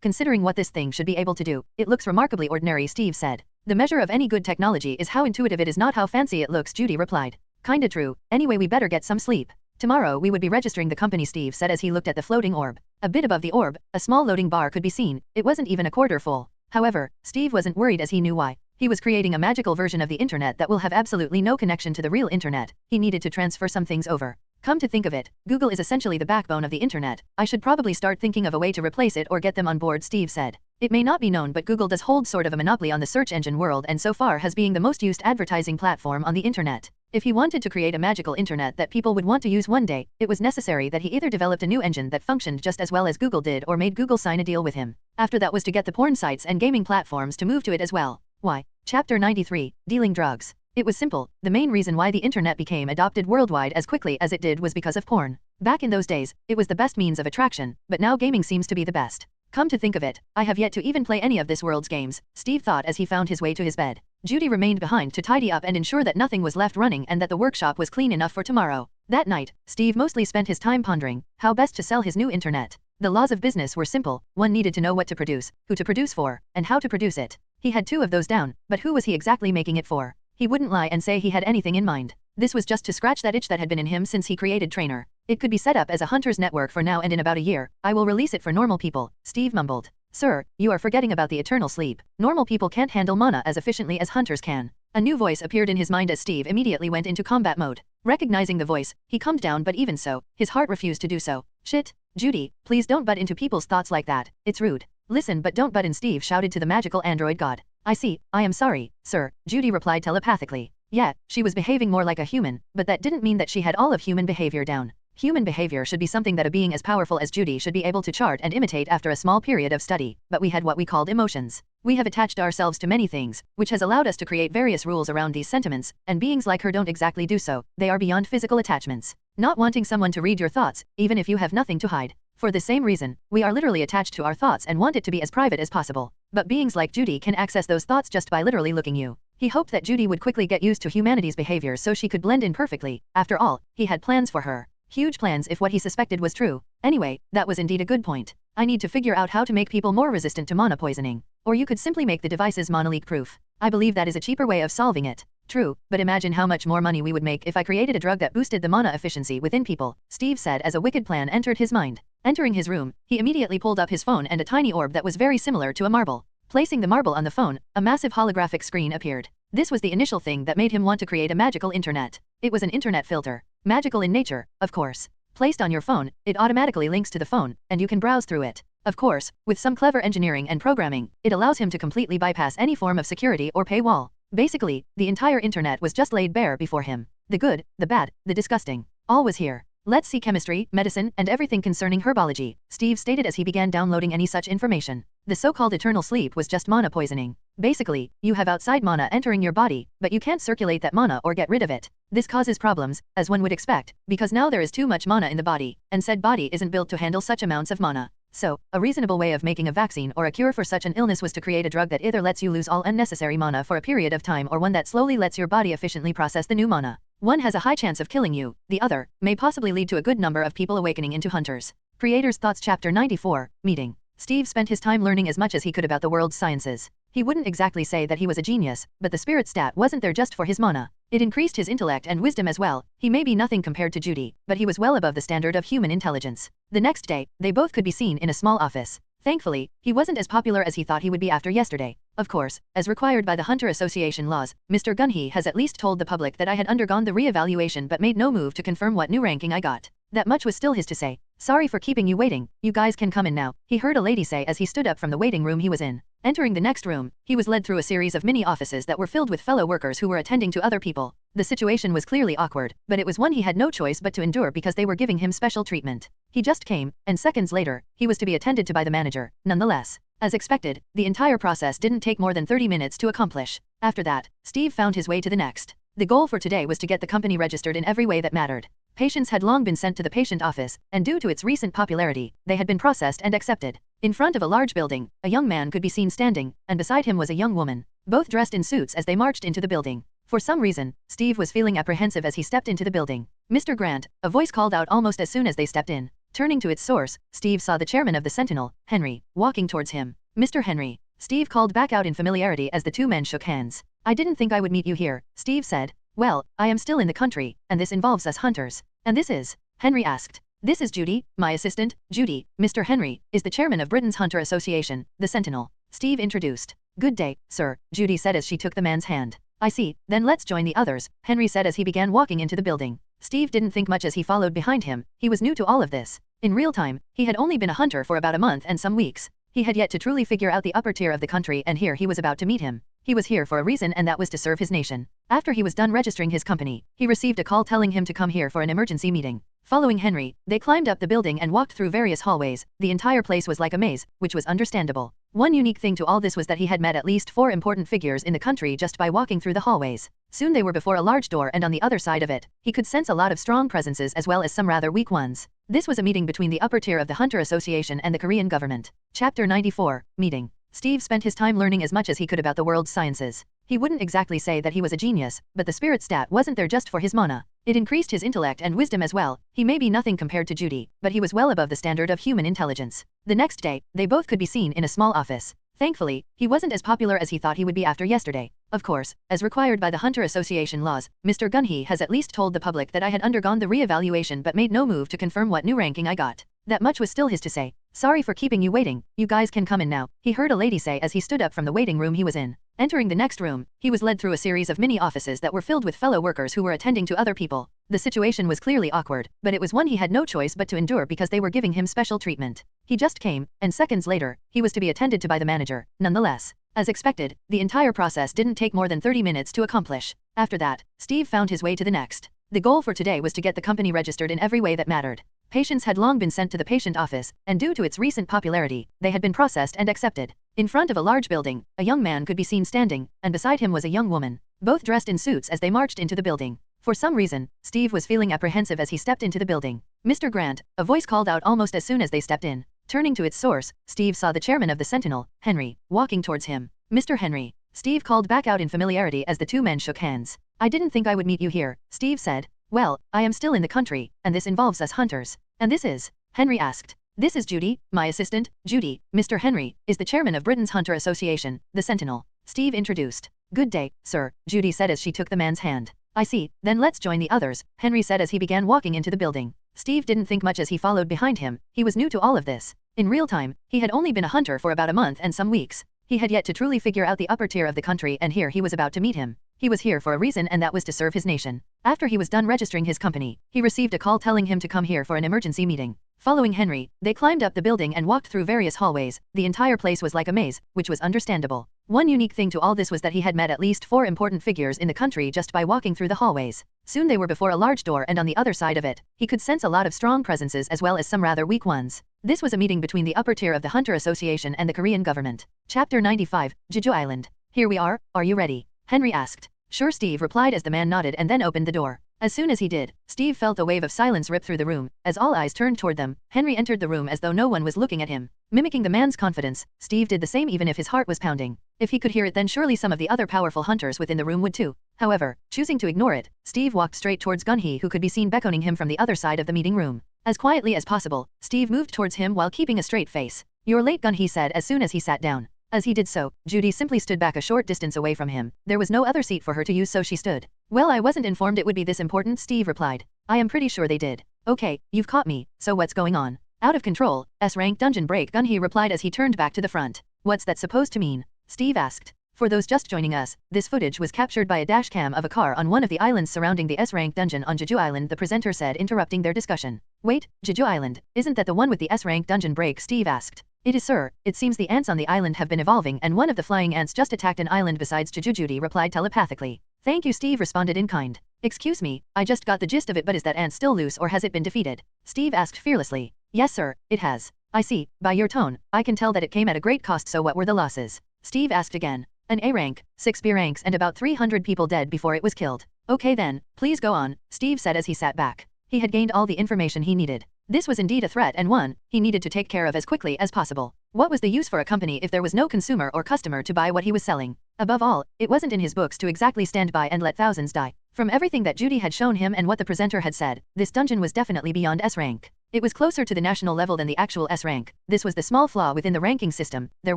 Considering what this thing should be able to do, it looks remarkably ordinary, Steve said. The measure of any good technology is how intuitive it is, not how fancy it looks, Judy replied. Kinda true. Anyway, we better get some sleep. Tomorrow we would be registering the company, Steve said as he looked at the floating orb. A bit above the orb, a small loading bar could be seen. It wasn't even a quarter full. However, Steve wasn't worried as he knew why. He was creating a magical version of the internet that will have absolutely no connection to the real internet. He needed to transfer some things over. Come to think of it, Google is essentially the backbone of the internet. I should probably start thinking of a way to replace it or get them on board, Steve said. It may not be known, but Google does hold sort of a monopoly on the search engine world and so far has been the most used advertising platform on the internet. If he wanted to create a magical internet that people would want to use one day, it was necessary that he either developed a new engine that functioned just as well as Google did or made Google sign a deal with him. After that was to get the porn sites and gaming platforms to move to it as well. Why? Chapter 93, Dealing Drugs. It was simple. The main reason why the internet became adopted worldwide as quickly as it did was because of porn. Back in those days, it was the best means of attraction, but now gaming seems to be the best. Come to think of it, I have yet to even play any of this world's games, Steve thought as he found his way to his bed. Judy remained behind to tidy up and ensure that nothing was left running and that the workshop was clean enough for tomorrow. That night, Steve mostly spent his time pondering how best to sell his new internet. The laws of business were simple. One needed to know what to produce, who to produce for, and how to produce it. He had 2 of those down, but who was he exactly making it for? He wouldn't lie and say he had anything in mind. This was just to scratch that itch that had been in him since he created Trainer. It could be set up as a hunter's network for now, and in about a year, I will release it for normal people, Steve mumbled. Sir, you are forgetting about the eternal sleep. Normal people can't handle mana as efficiently as hunters can. A new voice appeared in his mind as Steve immediately went into combat mode. Recognizing the voice, he calmed down, but even so, his heart refused to do so. Shit. Judy, please don't butt into people's thoughts like that. It's rude. Listen, but don't butt in, Steve shouted to the magical android god. I see, I am sorry, sir, Judy replied telepathically. Yeah, she was behaving more like a human, but that didn't mean that she had all of human behavior down. Human behavior should be something that a being as powerful as Judy should be able to chart and imitate after a small period of study, but we had what we called emotions. We have attached ourselves to many things, which has allowed us to create various rules around these sentiments, and beings like her don't exactly do so. They are beyond physical attachments. Not wanting someone to read your thoughts, even if you have nothing to hide. For the same reason, we are literally attached to our thoughts and want it to be as private as possible. But beings like Judy can access those thoughts just by literally looking you. He hoped that Judy would quickly get used to humanity's behavior so she could blend in perfectly. After all, he had plans for her. Huge plans if what he suspected was true. Anyway, that was indeed a good point. I need to figure out how to make people more resistant to mana poisoning. Or you could simply make the devices mana-leak proof. I believe that is a cheaper way of solving it. True, but imagine how much more money we would make if I created a drug that boosted the mana efficiency within people, Steve said as a wicked plan entered his mind. Entering his room, he immediately pulled up his phone and a tiny orb that was very similar to a marble. Placing the marble on the phone, a massive holographic screen appeared. This was the initial thing that made him want to create a magical internet. It was an internet filter. Magical in nature, of course. Placed on your phone, it automatically links to the phone, and you can browse through it. Of course, with some clever engineering and programming, it allows him to completely bypass any form of security or paywall. Basically, the entire internet was just laid bare before him. The good, the bad, the disgusting. All was here. Let's see chemistry, medicine, and everything concerning herbology, Steve stated as he began downloading any such information. The so-called eternal sleep was just mana poisoning. Basically, you have outside mana entering your body, but you can't circulate that mana or get rid of it. This causes problems, as one would expect, because now there is too much mana in the body, and said body isn't built to handle such amounts of mana. So, a reasonable way of making a vaccine or a cure for such an illness was to create a drug that either lets you lose all unnecessary mana for a period of time or one that slowly lets your body efficiently process the new mana. One has a high chance of killing you, the other may possibly lead to a good number of people awakening into hunters. Creator's Thoughts Chapter 94, Meeting. Steve spent his time learning as much as he could about the world's sciences. He wouldn't exactly say that he was a genius, but the spirit stat wasn't there just for his mana. It increased his intellect and wisdom as well. He may be nothing compared to Judy, but he was well above the standard of human intelligence. The next day, they both could be seen in a small office. Thankfully, he wasn't as popular as he thought he would be after yesterday. Of course, as required by the Hunter Association laws, Mr. Gunhee has at least told the public that I had undergone the re-evaluation but made no move to confirm what new ranking I got. That much was still his to say. Sorry for keeping you waiting, you guys can come in now, he heard a lady say as he stood up from the waiting room he was in. Entering the next room, he was led through a series of mini offices that were filled with fellow workers who were attending to other people. The situation was clearly awkward, but it was one he had no choice but to endure because they were giving him special treatment. He just came, and seconds later, he was to be attended to by the manager. Nonetheless, as expected, the entire process didn't take more than 30 minutes to accomplish. After that, Steve found his way to the next. The goal for today was to get the company registered in every way that mattered. Patients had long been sent to the patient office, and due to its recent popularity, they had been processed and accepted. In front of a large building, a young man could be seen standing, and beside him was a young woman, both dressed in suits as they marched into the building. For some reason, Steve was feeling apprehensive as he stepped into the building. Mr. Grant, a voice called out almost as soon as they stepped in. Turning to its source, Steve saw the chairman of the Sentinel, Henry, walking towards him. Mr. Henry, Steve called back out in familiarity as the two men shook hands. I didn't think I would meet you here, Steve said. Well, I am still in the country, and this involves us hunters. And this is? Henry asked. This is Judy, my assistant. Judy, Mr. Henry, is the chairman of Britain's Hunter Association, the Sentinel. Steve introduced. Good day, sir, Judy said as she took the man's hand. I see, then let's join the others, Henry said as he began walking into the building. Steve didn't think much as he followed behind him. He was new to all of this. In real time, he had only been a hunter for about a month and some weeks. He had yet to truly figure out the upper tier of the country, and here he was about to meet him. He was here for a reason, and that was to serve his nation. After he was done registering his company, he received a call telling him to come here for an emergency meeting. Following Henry, they climbed up the building and walked through various hallways. The entire place was like a maze, which was understandable. One unique thing to all this was that he had met at least 4 important figures in the country just by walking through the hallways. Soon they were before a large door, and on the other side of it, he could sense a lot of strong presences as well as some rather weak ones. This was a meeting between the upper tier of the Hunter Association and the Korean government. Chapter 94, Meeting. Steve spent his time learning as much as he could about the world's sciences. He wouldn't exactly say that he was a genius, but the spirit stat wasn't there just for his mana. It increased his intellect and wisdom as well. He may be nothing compared to Judy, but he was well above the standard of human intelligence. The next day, they both could be seen in a small office. Thankfully, he wasn't as popular as he thought he would be after yesterday. Of course, as required by the Hunter Association laws, Mr. Gunhee has at least told the public that I had undergone the re-evaluation but made no move to confirm what new ranking I got. That much was still his to say. Sorry for keeping you waiting, you guys can come in now, he heard a lady say as he stood up from the waiting room he was in. Entering the next room, he was led through a series of mini offices that were filled with fellow workers who were attending to other people. The situation was clearly awkward, but it was one he had no choice but to endure because they were giving him special treatment. He just came, and seconds later, he was to be attended to by the manager. Nonetheless, as expected, the entire process didn't take more than 30 minutes to accomplish. After that, Steve found his way to the next. The goal for today was to get the company registered in every way that mattered. Patients had long been sent to the patient office, and due to its recent popularity, they had been processed and accepted. In front of a large building, a young man could be seen standing, and beside him was a young woman, both dressed in suits as they marched into the building. For some reason, Steve was feeling apprehensive as he stepped into the building. Mr. Grant, a voice called out almost as soon as they stepped in. Turning to its source, Steve saw the chairman of the Sentinel, Henry, walking towards him. Mr. Henry, Steve called back out in familiarity as the two men shook hands. I didn't think I would meet you here, Steve said. Well, I am still in the country, and this involves us hunters. And this is? Henry asked. This is Judy, my assistant. Judy, Mr. Henry, is the chairman of Britain's Hunter Association, the Sentinel. Steve introduced. Good day, sir, Judy said as she took the man's hand. I see, then let's join the others, Henry said as he began walking into the building. Steve didn't think much as he followed behind him. He was new to all of this. In real time, he had only been a hunter for about a month and some weeks. He had yet to truly figure out the upper tier of the country, and here he was about to meet him. He was here for a reason, and that was to serve his nation. After he was done registering his company, he received a call telling him to come here for an emergency meeting. Following Henry, they climbed up the building and walked through various hallways. The entire place was like a maze, which was understandable. One unique thing to all this was that he had met at least 4 important figures in the country just by walking through the hallways. Soon they were before a large door, and on the other side of it, he could sense a lot of strong presences as well as some rather weak ones. This was a meeting between the upper tier of the Hunter Association and the Korean government. Chapter 95, Jeju Island. Here we are you ready? Henry asked. Sure, Steve replied as the man nodded and then opened the door. As soon as he did, Steve felt a wave of silence rip through the room. As all eyes turned toward them, Henry entered the room as though no one was looking at him. Mimicking the man's confidence, Steve did the same even if his heart was pounding. If he could hear it, then surely some of the other powerful hunters within the room would too. However, choosing to ignore it, Steve walked straight towards Gunhee, who could be seen beckoning him from the other side of the meeting room. As quietly as possible, Steve moved towards him while keeping a straight face. You're late, Gunhee said as soon as he sat down. As he did so, Judy simply stood back a short distance away from him. There was no other seat for her to use, so she stood. Well, I wasn't informed it would be this important, Steve replied. I am pretty sure they did. Okay, you've caught me, so what's going on? Out of control, S-rank dungeon break, Gunhee replied as he turned back to the front. What's that supposed to mean? Steve asked. For those just joining us, this footage was captured by a dashcam of a car on one of the islands surrounding the S-rank dungeon on Jeju Island, the presenter said, interrupting their discussion. Wait, Jeju Island, isn't that the one with the S-rank dungeon break? Steve asked. It is, sir. It seems the ants on the island have been evolving, and one of the flying ants just attacked an island besides Jeju. Judy replied telepathically. Thank you, Steve responded in kind. Excuse me, I just got the gist of it, but is that ant still loose or has it been defeated? Steve asked fearlessly. Yes, sir, it has. I see, by your tone, I can tell that it came at a great cost, so what were the losses? Steve asked again. An A rank, 6 B ranks, and about 300 people dead before it was killed. Okay then, please go on, Steve said as he sat back. He had gained all the information he needed. This was indeed a threat, and one he needed to take care of as quickly as possible. What was the use for a company if there was no consumer or customer to buy what he was selling? Above all, it wasn't in his books to exactly stand by and let thousands die. From everything that Judy had shown him and what the presenter had said, this dungeon was definitely beyond S rank. It was closer to the national level than the actual S rank. This was the small flaw within the ranking system. There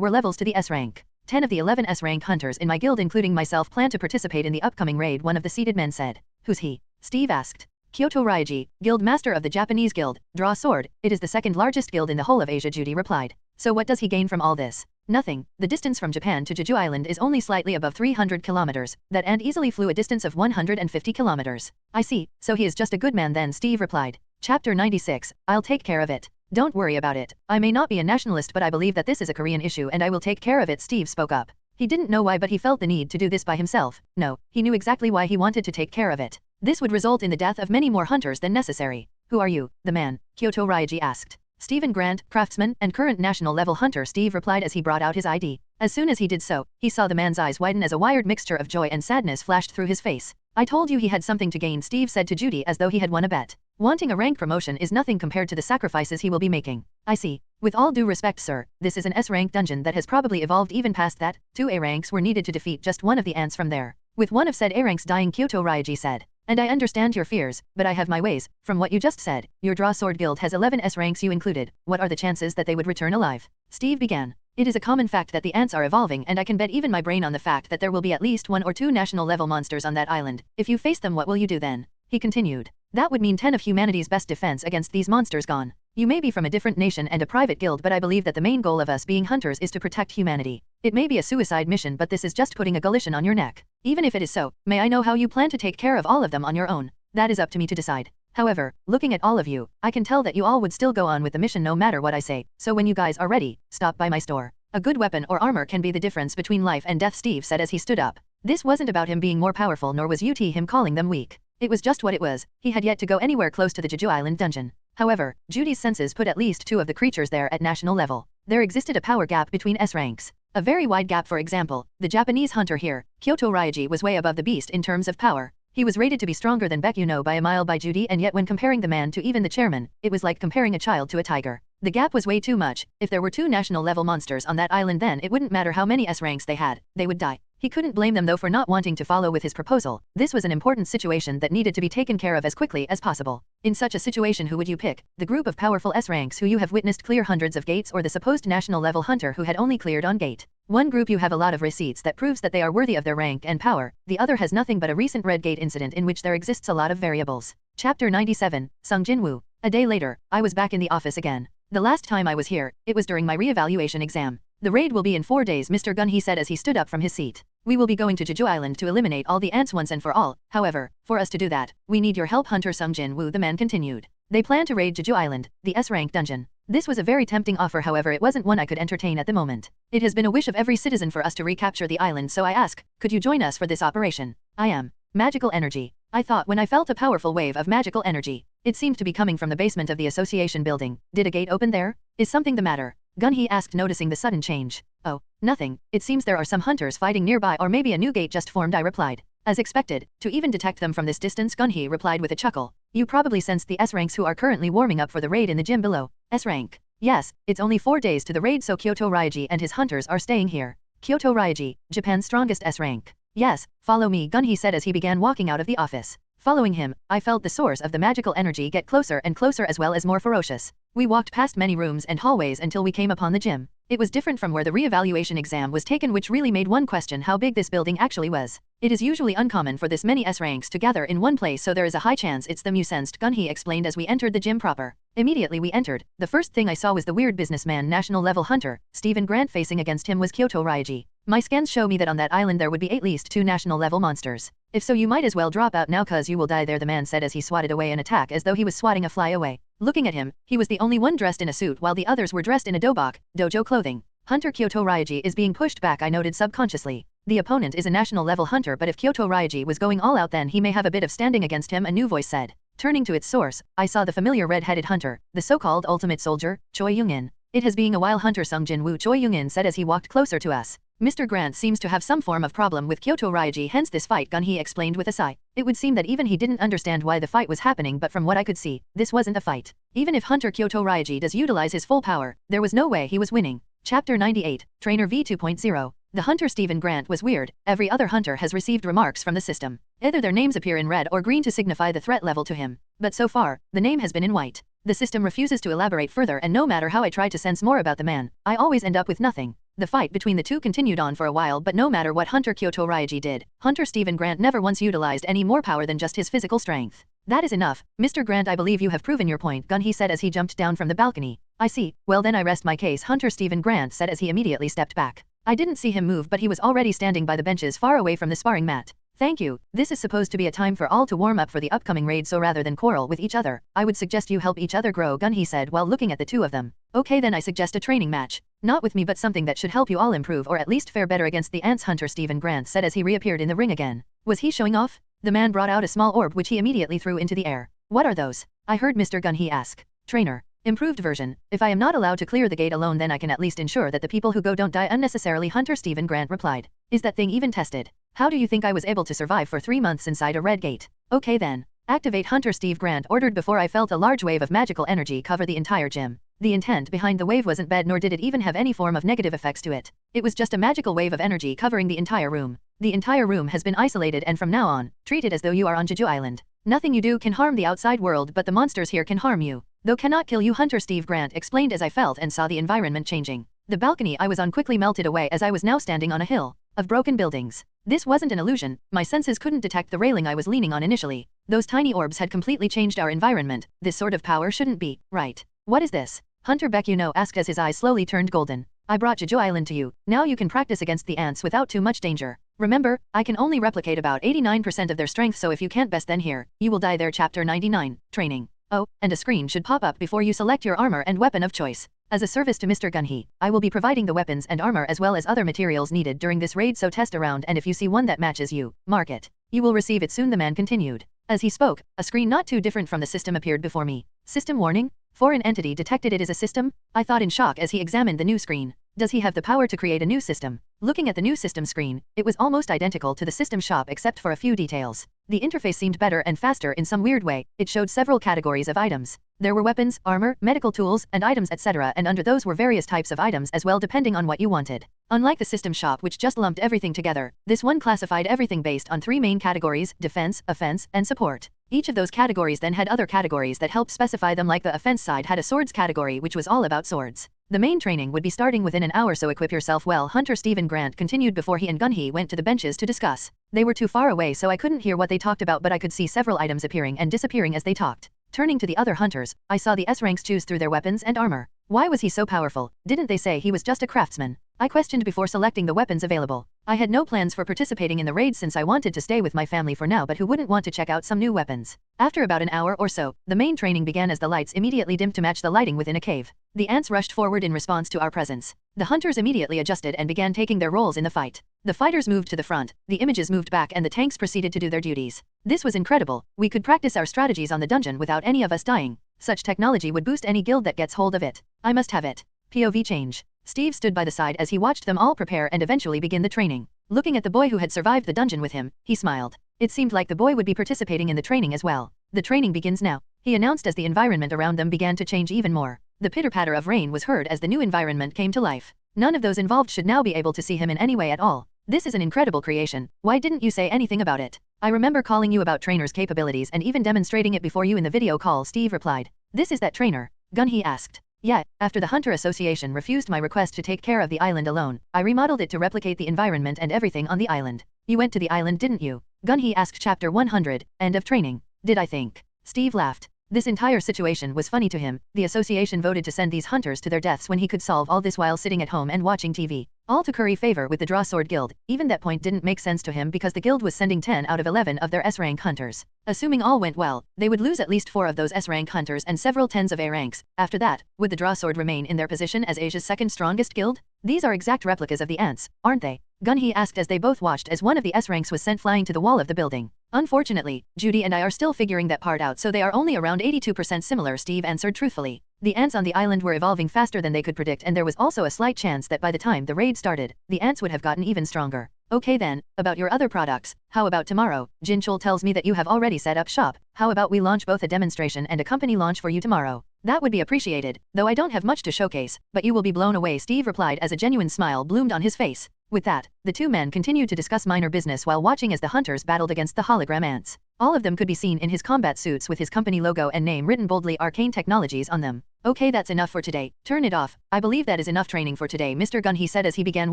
were levels to the S rank. 10 of the 11 S rank hunters in my guild, including myself, plan to participate in the upcoming raid, one of the seated men said. Who's he? Steve asked. Kyoto Ryaji, guild master of the Japanese guild. Draw sword. It is the second largest guild in the whole of Asia, Judy replied. So what does he gain from all this? Nothing. The distance from Japan to Jeju Island is only slightly above 300 kilometers. That ant easily flew a distance of 150 kilometers. I see, so he is just a good man then, Steve replied. Chapter 96, I'll take care of it. Don't worry about it. I may not be a nationalist, but I believe that this is a Korean issue and I will take care of it, Steve spoke up. He didn't know why, but he felt the need to do this by himself. No, he knew exactly why he wanted to take care of it. This would result in the death of many more hunters than necessary. Who are you, the man? Kyoto Ryaji asked. Stephen Grant, craftsman, and current national level hunter Steve replied as he brought out his ID. As soon as he did so, he saw the man's eyes widen as a wired mixture of joy and sadness flashed through his face. I told you he had something to gain, Steve said to Judy as though he had won a bet. Wanting a rank promotion is nothing compared to the sacrifices he will be making. I see. With all due respect, sir, this is an S-rank dungeon that has probably evolved even past that. 2 A ranks were needed to defeat just one of the ants from there. With one of said A ranks dying, Kyoto Ryaji said. And I understand your fears, but I have my ways. From what you just said, your Draw Sword Guild has 11 S ranks you included. What are the chances that they would return alive? Steve began. It is a common fact that the ants are evolving, and I can bet even my brain on the fact that there will be at least 1 or 2 national level monsters on that island. If you face them, what will you do then? He continued. That would mean 10 of humanity's best defense against these monsters gone. You may be from a different nation and a private guild, but I believe that the main goal of us being hunters is to protect humanity. It may be a suicide mission, but this is just putting a gullition on your neck. Even if it is so, may I know how you plan to take care of all of them on your own? That is up to me to decide. However, looking at all of you, I can tell that you all would still go on with the mission no matter what I say. So when you guys are ready, stop by my store. A good weapon or armor can be the difference between life and death, Steve said as he stood up. This wasn't about him being more powerful, nor was him calling them weak. It was just what it was. He had yet to go anywhere close to the Jeju Island dungeon. However, Judy's senses put at least 2 of the creatures there at national level. There existed a power gap between S ranks. A very wide gap. For example, the Japanese hunter here, Kyoto Ryaji, was way above the beast in terms of power. He was rated to be stronger than Beck, by a mile by Judy, and yet when comparing the man to even the chairman, it was like comparing a child to a tiger. The gap was way too much. If there were 2 national level monsters on that island, then it wouldn't matter how many S ranks they had, they would die. He couldn't blame them though for not wanting to follow with his proposal. This was an important situation that needed to be taken care of as quickly as possible. In such a situation, who would you pick? The group of powerful S ranks who you have witnessed clear hundreds of gates, or the supposed national level hunter who had only cleared on gate? One group you have a lot of receipts that proves that they are worthy of their rank and power, the other has nothing but a recent red gate incident in which there exists a lot of variables. Chapter 97, Sung Jin Woo. A day later, I was back in the office again. The last time I was here, it was during my re-evaluation exam. The raid will be in 4 days, Mr. Gun, he said as he stood up from his seat. We will be going to Jeju Island to eliminate all the ants once and for all. However, for us to do that, we need your help, Hunter Sung Jin Woo, the man continued. They plan to raid Jeju Island, the S-rank dungeon. This was a very tempting offer, however it wasn't one I could entertain at the moment. It has been a wish of every citizen for us to recapture the island, so I ask, could you join us for this operation? I am. Magical energy. I thought when I felt a powerful wave of magical energy. It seemed to be coming from the basement of the association building. Did a gate open there? Is something the matter? Gun, he asked, noticing the sudden change. Oh, nothing. It seems there are some hunters fighting nearby, or maybe a new gate just formed, I replied. As expected, to even detect them from this distance, Gun, he replied with a chuckle. You probably sensed the S-ranks who are currently warming up for the raid in the gym below. S-rank. Yes, it's only 4 days to the raid, so Kyoto Ryaji and his hunters are staying here. Kyoto Ryaji, Japan's strongest S-rank. Yes, follow me, Gun, he said as he began walking out of the office. Following him, I felt the source of the magical energy get closer and closer, as well as more ferocious. We walked past many rooms and hallways until we came upon the gym. It was different from where the re-evaluation exam was taken, which really made one question how big this building actually was. It is usually uncommon for this many S-ranks to gather in one place, so there is a high chance it's them you sensed, Gun, he explained as we entered the gym proper. Immediately we entered, the first thing I saw was the weird businessman national level hunter, Stephen Grant. Facing against him was Kyoto Ryaji. My scans show me that on that island there would be at least 2 national level monsters. If so, you might as well drop out now, cause you will die there, the man said as he swatted away an attack as though he was swatting a fly away. Looking at him, he was the only one dressed in a suit while the others were dressed in a dojo clothing. Hunter Kyoto Ryaji is being pushed back, I noted subconsciously. The opponent is a national level hunter, but if Kyoto Ryaji was going all out, then he may have a bit of standing against him, a new voice said. Turning to its source, I saw the familiar red-headed hunter, the so-called ultimate soldier, Choi Young-in. It has been a while, Hunter Sung Jin Woo, Choi Young-in said as he walked closer to us. Mr. Grant seems to have some form of problem with Kyoto Ryaji, hence this fight, Gun, he explained with a sigh. It would seem that even he didn't understand why the fight was happening, but from what I could see, this wasn't a fight. Even if Hunter Kyoto Ryaji does utilize his full power, there was no way he was winning. Chapter 98, Trainer V 2.0. The hunter Stephen Grant was weird. Every other hunter has received remarks from the system. Either their names appear in red or green to signify the threat level to him. But so far, the name has been in white. The system refuses to elaborate further, and no matter how I try to sense more about the man, I always end up with nothing. The fight between the two continued on for a while, but no matter what Hunter Kyoto Ryaji did, Hunter Stephen Grant never once utilized any more power than just his physical strength. That is enough. Mr. Grant, I believe you have proven your point, Gun, he said as he jumped down from the balcony. I see. Well then I rest my case, Hunter Stephen Grant said as he immediately stepped back. I didn't see him move, but he was already standing by the benches far away from the sparring mat. Thank you. This is supposed to be a time for all to warm up for the upcoming raid, so rather than quarrel with each other, I would suggest you help each other grow, Gun, he said while looking at the two of them. Okay then, I suggest a training match. Not with me, but something that should help you all improve or at least fare better against the ants, Hunter Stephen Grant said as he reappeared in the ring again. Was he showing off? The man brought out a small orb which he immediately threw into the air. What are those? I heard Mr. Gun, he asked. Trainer. Improved version. If I am not allowed to clear the gate alone, then I can at least ensure that the people who go don't die unnecessarily. Hunter Stephen Grant replied. Is that thing even tested? How do you think I was able to survive for 3 months inside a red gate? Okay then. Activate, Hunter Steve Grant ordered before I felt a large wave of magical energy cover the entire gym. The intent behind the wave wasn't bad, nor did it even have any form of negative effects to it. It was just a magical wave of energy covering the entire room. The entire room has been isolated and from now on, treat it as though you are on Jeju Island. Nothing you do can harm the outside world, but the monsters here can harm you. Though cannot kill you, Hunter Steve Grant explained as I felt and saw the environment changing. The balcony I was on quickly melted away as I was now standing on a hill of broken buildings. This wasn't an illusion, my senses couldn't detect the railing I was leaning on initially. Those tiny orbs had completely changed our environment. This sort of power shouldn't be right. What is this? Hunter Beck asked as his eyes slowly turned golden. I brought Jeju Island to you. Now you can practice against the ants without too much danger. Remember, I can only replicate about 89% of their strength, so if you can't best then here, you will die there. Chapter 99, Training. Oh, and a screen should pop up before you select your armor and weapon of choice. As a service to Mr. Gunhee, I will be providing the weapons and armor as well as other materials needed during this raid, so test around and if you see one that matches you, mark it. You will receive it soon, the man continued. As he spoke, a screen not too different from the system appeared before me. System warning? Foreign entity detected. It is a system? I thought in shock as he examined the new screen. Does he have the power to create a new system? Looking at the new system screen, it was almost identical to the system shop except for a few details. The interface seemed better and faster in some weird way. It showed several categories of items. There were weapons, armor, medical tools, and items etc., and under those were various types of items as well depending on what you wanted. Unlike the system shop which just lumped everything together, this one classified everything based on 3 main categories: defense, offense, and support. Each of those categories then had other categories that helped specify them, like the offense side had a swords category which was all about swords. The main training would be starting within an hour, so equip yourself well, Hunter Stephen Grant continued before he and Gunhee went to the benches to discuss. They were too far away so I couldn't hear what they talked about, but I could see several items appearing and disappearing as they talked. Turning to the other hunters, I saw the S ranks choose through their weapons and armor. Why was he so powerful? Didn't they say he was just a craftsman? I questioned before selecting the weapons available. I had no plans for participating in the raid since I wanted to stay with my family for now, but who wouldn't want to check out some new weapons? After about an hour or so, the main training began as the lights immediately dimmed to match the lighting within a cave. The ants rushed forward in response to our presence. The hunters immediately adjusted and began taking their roles in the fight. The fighters moved to the front, the images moved back, and the tanks proceeded to do their duties. This was incredible. We could practice our strategies on the dungeon without any of us dying. Such technology would boost any guild that gets hold of it. I must have it. POV change. Steve stood by the side as he watched them all prepare and eventually begin the training. Looking at the boy who had survived the dungeon with him, he smiled. It seemed like the boy would be participating in the training as well. The training begins now, he announced as the environment around them began to change even more. The pitter-patter of rain was heard as the new environment came to life. None of those involved should now be able to see him in any way at all. This is an incredible creation. Why didn't you say anything about it? I remember calling you about trainer's capabilities and even demonstrating it before you in the video call, Steve replied. This is that trainer? Gunhee asked. Yeah, after the Hunter Association refused my request to take care of the island alone, I remodeled it to replicate the environment and everything on the island. You went to the island, didn't you? Gunhee asked. Chapter 100, End of Training. Did I think? Steve laughed. This entire situation was funny to him. The association voted to send these hunters to their deaths when he could solve all this while sitting at home and watching TV. All to curry favor with the Draw Sword Guild. Even that point didn't make sense to him because the guild was sending 10 out of 11 of their S-rank hunters. Assuming all went well, they would lose at least 4 of those S-rank hunters and several tens of A ranks. After that, would the Draw Sword remain in their position as Asia's second strongest guild? These are exact replicas of the ants, aren't they? Gunhee asked as they both watched as one of the S-ranks was sent flying to the wall of the building. Unfortunately, Judy and I are still figuring that part out, so they are only around 82% similar, Steve answered truthfully. The ants on the island were evolving faster than they could predict, and there was also a slight chance that by the time the raid started, the ants would have gotten even stronger. Okay then, about your other products, how about tomorrow? Jin Chul tells me that you have already set up shop. How about we launch both a demonstration and a company launch for you tomorrow? That would be appreciated, though I don't have much to showcase, but you will be blown away, Steve replied as a genuine smile bloomed on his face. With that, the two men continued to discuss minor business while watching as the hunters battled against the hologram ants. All of them could be seen in his combat suits with his company logo and name written boldly, Arcane Technologies, on them. Okay, that's enough for today. Turn it off. I believe that is enough training for today, Mr. Gunhee said as he began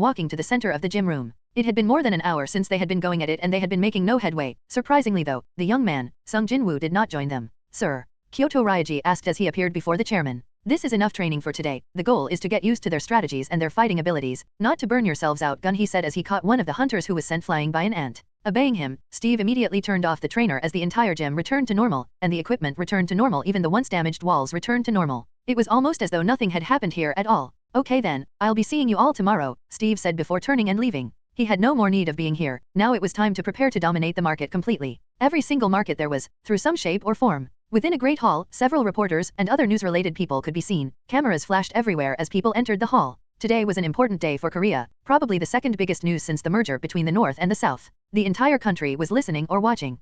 walking to the center of the gym room. It had been more than an hour since they had been going at it and they had been making no headway. Surprisingly though, the young man, Jin Woo, did not join them. Sir, Kyoto Ryaji asked as he appeared before the chairman. This is enough training for today. The goal is to get used to their strategies and their fighting abilities, not to burn yourselves out, Gunhee said as he caught one of the hunters who was sent flying by an ant. Obeying him, Steve immediately turned off the trainer as the entire gym returned to normal, and the equipment returned to normal, even the once damaged walls returned to normal. It was almost as though nothing had happened here at all. Okay then, I'll be seeing you all tomorrow, Steve said before turning and leaving. He had no more need of being here. Now it was time to prepare to dominate the market completely. Every single market there was, through some shape or form. Within a great hall, several reporters and other news-related people could be seen. Cameras flashed everywhere as people entered the hall. Today was an important day for Korea, probably the second biggest news since the merger between the North and the South. The entire country was listening or watching.